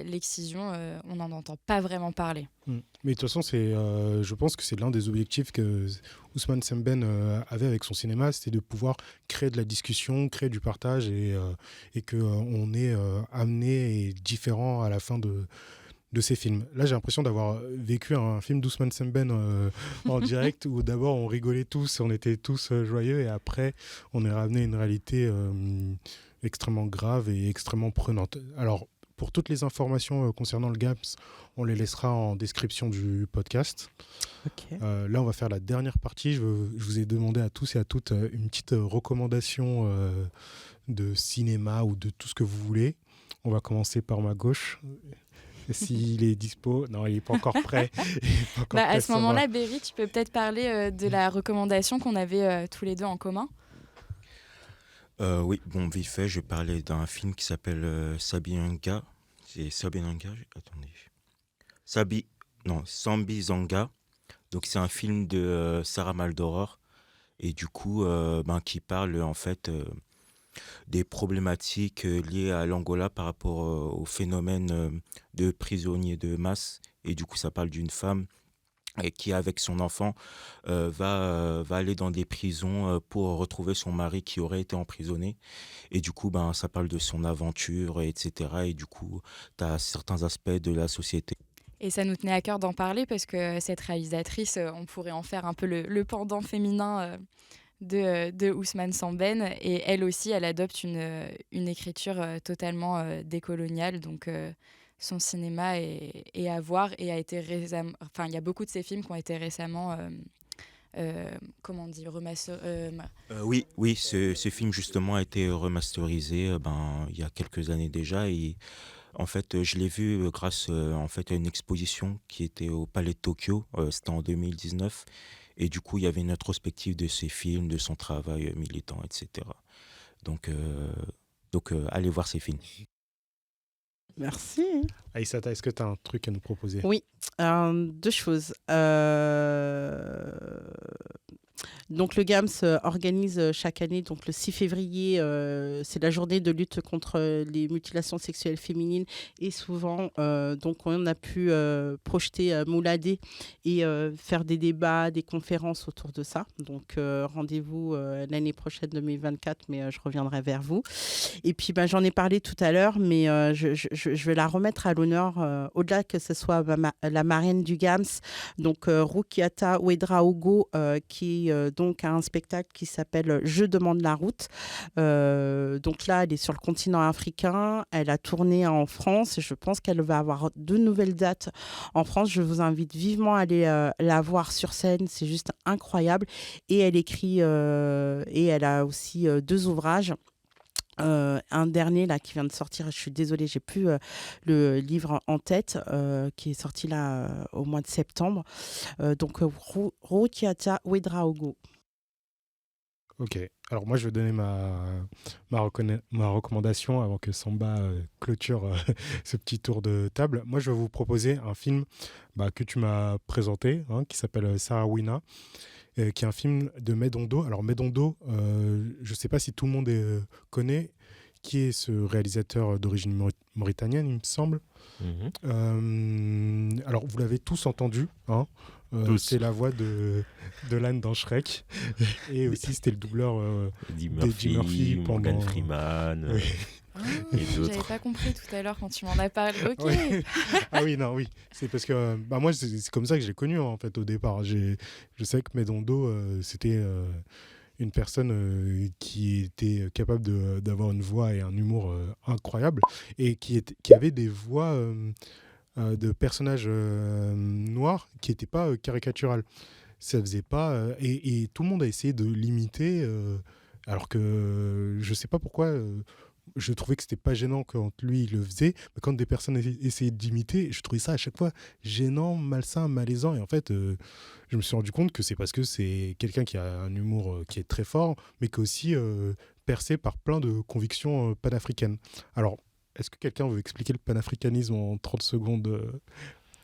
l'excision, on n'en entend pas vraiment parler. Mais de toute façon, je pense que c'est l'un des objectifs que Ousmane Sembène avait avec son cinéma, c'était de pouvoir créer de la discussion, créer du partage et qu'on est amené et différent à la fin de ces films. Là, j'ai l'impression d'avoir vécu un film d'Ousmane Sembène en direct où d'abord on rigolait tous, on était tous joyeux et après on est ramené à une réalité extrêmement grave et extrêmement prenante. Alors, pour toutes les informations concernant le GAMS, on les laissera en description du podcast. Okay. Là, on va faire la dernière partie. Je vous ai demandé à tous et à toutes une petite recommandation de cinéma ou de tout ce que vous voulez. On va commencer par ma gauche. S'il est dispo. Non, il n'est pas encore prêt. À ce moment-là, Berry, tu peux peut-être parler de la recommandation qu'on avait tous les deux en commun. Oui, bon, vite fait, je vais parler d'un film qui s'appelle Sabinanga. C'est Sabinanga. Attendez. Sambizanga. Donc, c'est un film de Sarah Maldoror. Et du coup, qui parle en fait des problématiques liées à l'Angola par rapport au phénomène de prisonniers de masse. Et du coup, ça parle d'une femme qui, avec son enfant, va aller dans des prisons pour retrouver son mari qui aurait été emprisonné. Et du coup, ça parle de son aventure, etc. Et du coup, tu as certains aspects de la société. Et ça nous tenait à cœur d'en parler parce que cette réalisatrice, on pourrait en faire un peu le pendant féminin de Ousmane Sembène. Et elle aussi, elle adopte une écriture totalement décoloniale. Donc, son cinéma est à voir et a été récemment... Enfin, il y a beaucoup de ses films qui ont été récemment... comment on dit Oui, ce film justement a été remasterisé il y a quelques années déjà. Et en fait, je l'ai vu grâce à une exposition qui était au Palais de Tokyo. C'était en 2019. Et du coup, il y avait une rétrospective de ses films, de son travail militant, etc. Donc allez voir ces films. Merci. Aïssata, est-ce que tu as un truc à nous proposer? Oui, 2 choses. Donc le GAMS organise chaque année, donc le 6 février, c'est la journée de lutte contre les mutilations sexuelles féminines et souvent donc on a pu projeter Mouladé et faire des débats, des conférences autour de ça. Donc rendez-vous l'année prochaine 2024, mais je reviendrai vers vous. Et puis j'en ai parlé tout à l'heure, mais je vais la remettre à l'honneur, au-delà que ce soit la marraine du GAMS, donc Rukiata Ouedraogo, qui est donc à un spectacle qui s'appelle Je demande la route. Donc là, elle est sur le continent africain. Elle a tourné en France. Je pense qu'elle va avoir 2 nouvelles dates en France. Je vous invite vivement à aller la voir sur scène. C'est juste incroyable. Et elle écrit, et elle a aussi 2 ouvrages. Un dernier là qui vient de sortir, je suis désolée, j'ai plus le livre en tête, qui est sorti là au mois de septembre. Donc Rukiata Ouedraogo. Ok, alors moi je vais donner ma recommandation avant que Samba clôture ce petit tour de table. Moi je vais vous proposer un film que tu m'as présenté, qui s'appelle Sarawina, qui est un film de Medondo. Alors Medondo, je ne sais pas si tout le monde connaît, qui est ce réalisateur d'origine mauritanienne, il me semble. Alors vous l'avez tous entendu, c'est la voix de l'âne dans Shrek, et aussi c'était le doubleur Eddie d'Eddie Murphy Morgan pendant... Freeman Oui. et d'autres. J'avais pas compris tout à l'heure quand tu m'en as parlé. Ok. Ouais. Ah oui, non, oui. C'est parce que moi, c'est comme ça que je l'ai connu en fait au départ. Je sais que Medondo, c'était une personne qui était capable d'avoir une voix et un humour incroyable, et qui avait des voix de personnages noirs qui n'étaient pas caricaturales. Ça faisait pas... et tout le monde a essayé de l'imiter, alors que je sais pas pourquoi... je trouvais que c'était pas gênant quand lui il le faisait, mais quand des personnes essayaient d'imiter, je trouvais ça à chaque fois gênant, malsain, malaisant. Et en fait, je me suis rendu compte que c'est parce que c'est quelqu'un qui a un humour qui est très fort, mais qui est aussi percé par plein de convictions panafricaines. Alors, est-ce que quelqu'un veut expliquer le panafricanisme en 30 secondes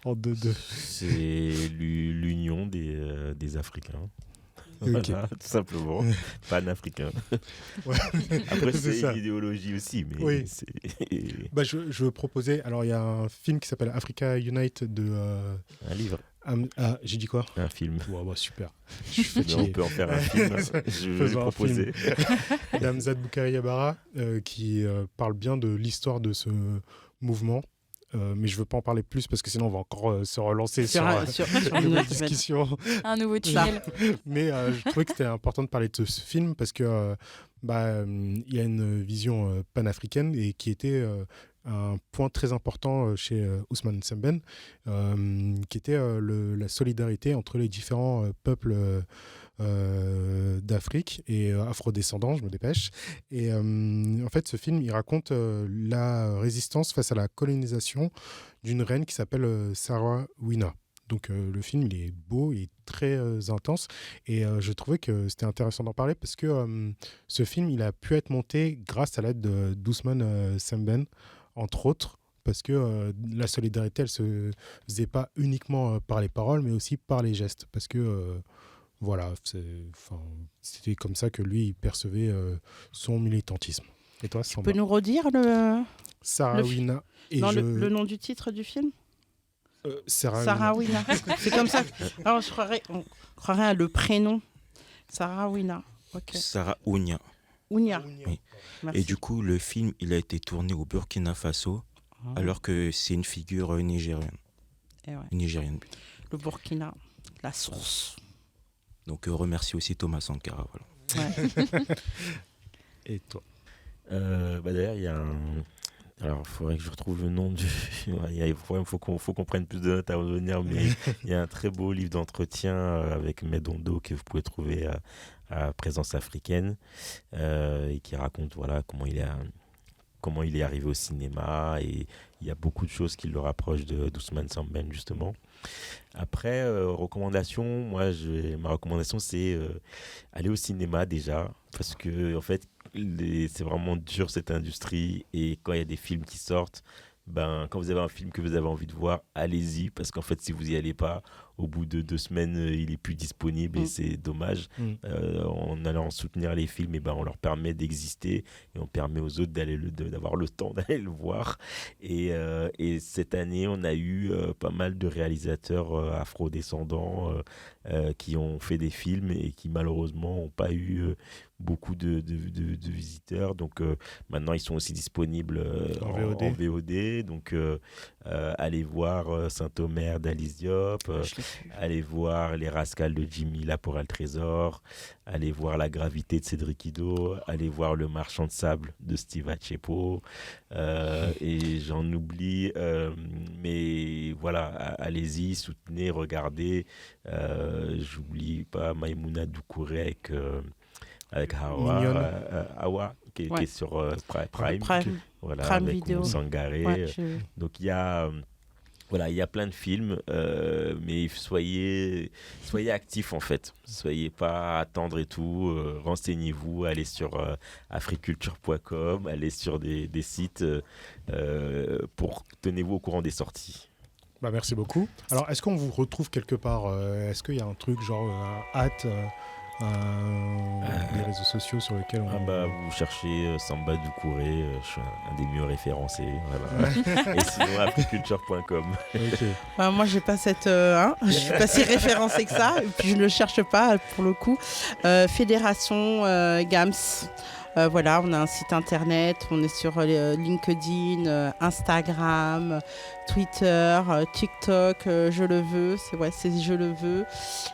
en deux? C'est l'union des Africains. Okay. Voilà, tout simplement. Panafricain. Ouais. Après, c'est ça. une idéologie aussi. Mais oui. Je veux proposer. Alors, il y a un film qui s'appelle Africa Unite de. Un livre. J'ai dit quoi? Un film. Ouais, super. Je suis fatigué. Mais on peut en faire un film. Je vais le proposer. Damzat Boukari Yabara, qui parle bien de l'histoire de ce mouvement. Mais je ne veux pas en parler plus parce que sinon on va encore se relancer sur une discussion. Un nouveau tunnel. Mais je trouvais que c'était important de parler de ce film parce que y a une vision panafricaine et qui était un point très important chez Ousmane Sembène, qui était la solidarité entre les différents peuples d'Afrique et afrodescendants, je me dépêche. Et en fait, ce film, il raconte la résistance face à la colonisation d'une reine qui s'appelle Sarawina. Donc le film, il est beau, il est très intense, et je trouvais que c'était intéressant d'en parler parce que ce film, il a pu être monté grâce à l'aide d'Ousmane Sembène, entre autres, parce que la solidarité, elle se faisait pas uniquement par les paroles, mais aussi par les gestes, parce que voilà, c'était comme ça que lui, il percevait son militantisme. Et toi, Tu peux nous redire le... Sarawina. Le nom du titre du film? Sarawina. C'est comme ça. Alors, on croirait le prénom. Sarawina. Okay. Sarawina. Ounia. Oui. Et du coup, le film, il a été tourné au Burkina Faso, alors que c'est une figure nigérienne. Ouais. Nigérienne. Le Burkina, la source. Donc, remercie aussi Thomas Sankara. Voilà. Ouais. Et toi? D'ailleurs, il y a un... Alors, il faudrait que je retrouve le nom du... Il faut qu'on prenne plus de notes à revenir, mais il y a un très beau livre d'entretien avec Medondo que vous pouvez trouver à Présence africaine, et qui raconte comment il est arrivé au cinéma, et il y a beaucoup de choses qui le rapprochent d'Ousmane Sembène, justement. Après, recommandation, ma recommandation, c'est aller au cinéma déjà, parce que en fait, c'est vraiment dur cette industrie, et quand il y a des films qui sortent, quand vous avez un film que vous avez envie de voir, allez-y, parce qu'en fait, si vous n'y allez pas, au bout de 2 semaines, il n'est plus disponible, et c'est dommage. En allant soutenir les films, on leur permet d'exister, et on permet aux autres d'avoir le temps d'aller le voir. Et cette année, on a eu pas mal de réalisateurs afro-descendants qui ont fait des films et qui malheureusement n'ont pas eu beaucoup de visiteurs. Donc maintenant, ils sont aussi disponibles en VOD. Donc allez voir Saint-Omer d'Alice Diop. allez voir Les Rascals de Jimmy Laporal Trésor, allez voir La Gravité de Cédric Ido, allez voir Le Marchand de Sable de Steve Achepo, et j'en oublie, mais voilà, allez-y, soutenez, regardez. J'oublie pas Maïmouna Doucouré avec Hawa qui est sur Prime. Voilà, Prime avec Video. Oumou Sangaré. Ouais, j'ai vu. Donc il y a plein de films, mais soyez actifs en fait. Soyez pas à attendre et tout. Renseignez-vous, allez sur africulture.com, allez sur des sites pour tenez-vous au courant des sorties. Bah, merci beaucoup. Alors, est-ce qu'on vous retrouve quelque part Est-ce qu'il y a un truc genre des réseaux sociaux sur lesquels on... Vous cherchez Samba Doucouré, je suis un des mieux référencés. Voilà. Et sinon, africulture.com. Ok. Moi, j'ai pas cette, je suis pas si référencée que ça. Et puis je ne le cherche pas pour le coup. Fédération GAMS. Voilà, on a un site internet, on est sur LinkedIn, Instagram, Twitter, TikTok, je le veux, c'est je le veux.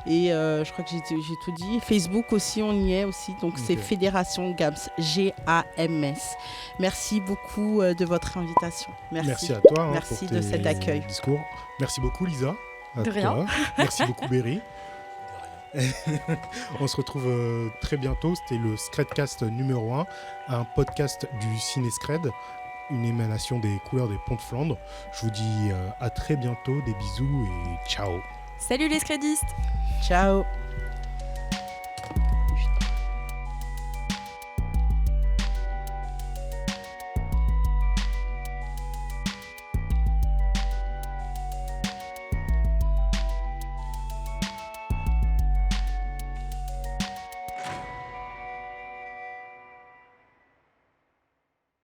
Et je crois que j'ai tout dit. Facebook aussi, on y est aussi. Donc c'est Fédération GAMS, GAMS. Merci beaucoup de votre invitation. Merci à toi. Merci pour de cet accueil. Discours. Merci beaucoup Lisa. De rien. Merci beaucoup Berry. On se retrouve très bientôt. C'était le Scredcast numéro 1, un podcast du Ciné Scred, une émanation des couleurs des Ponts de Flandre. Je vous dis à très bientôt, des bisous et ciao. Salut les scredistes. Ciao.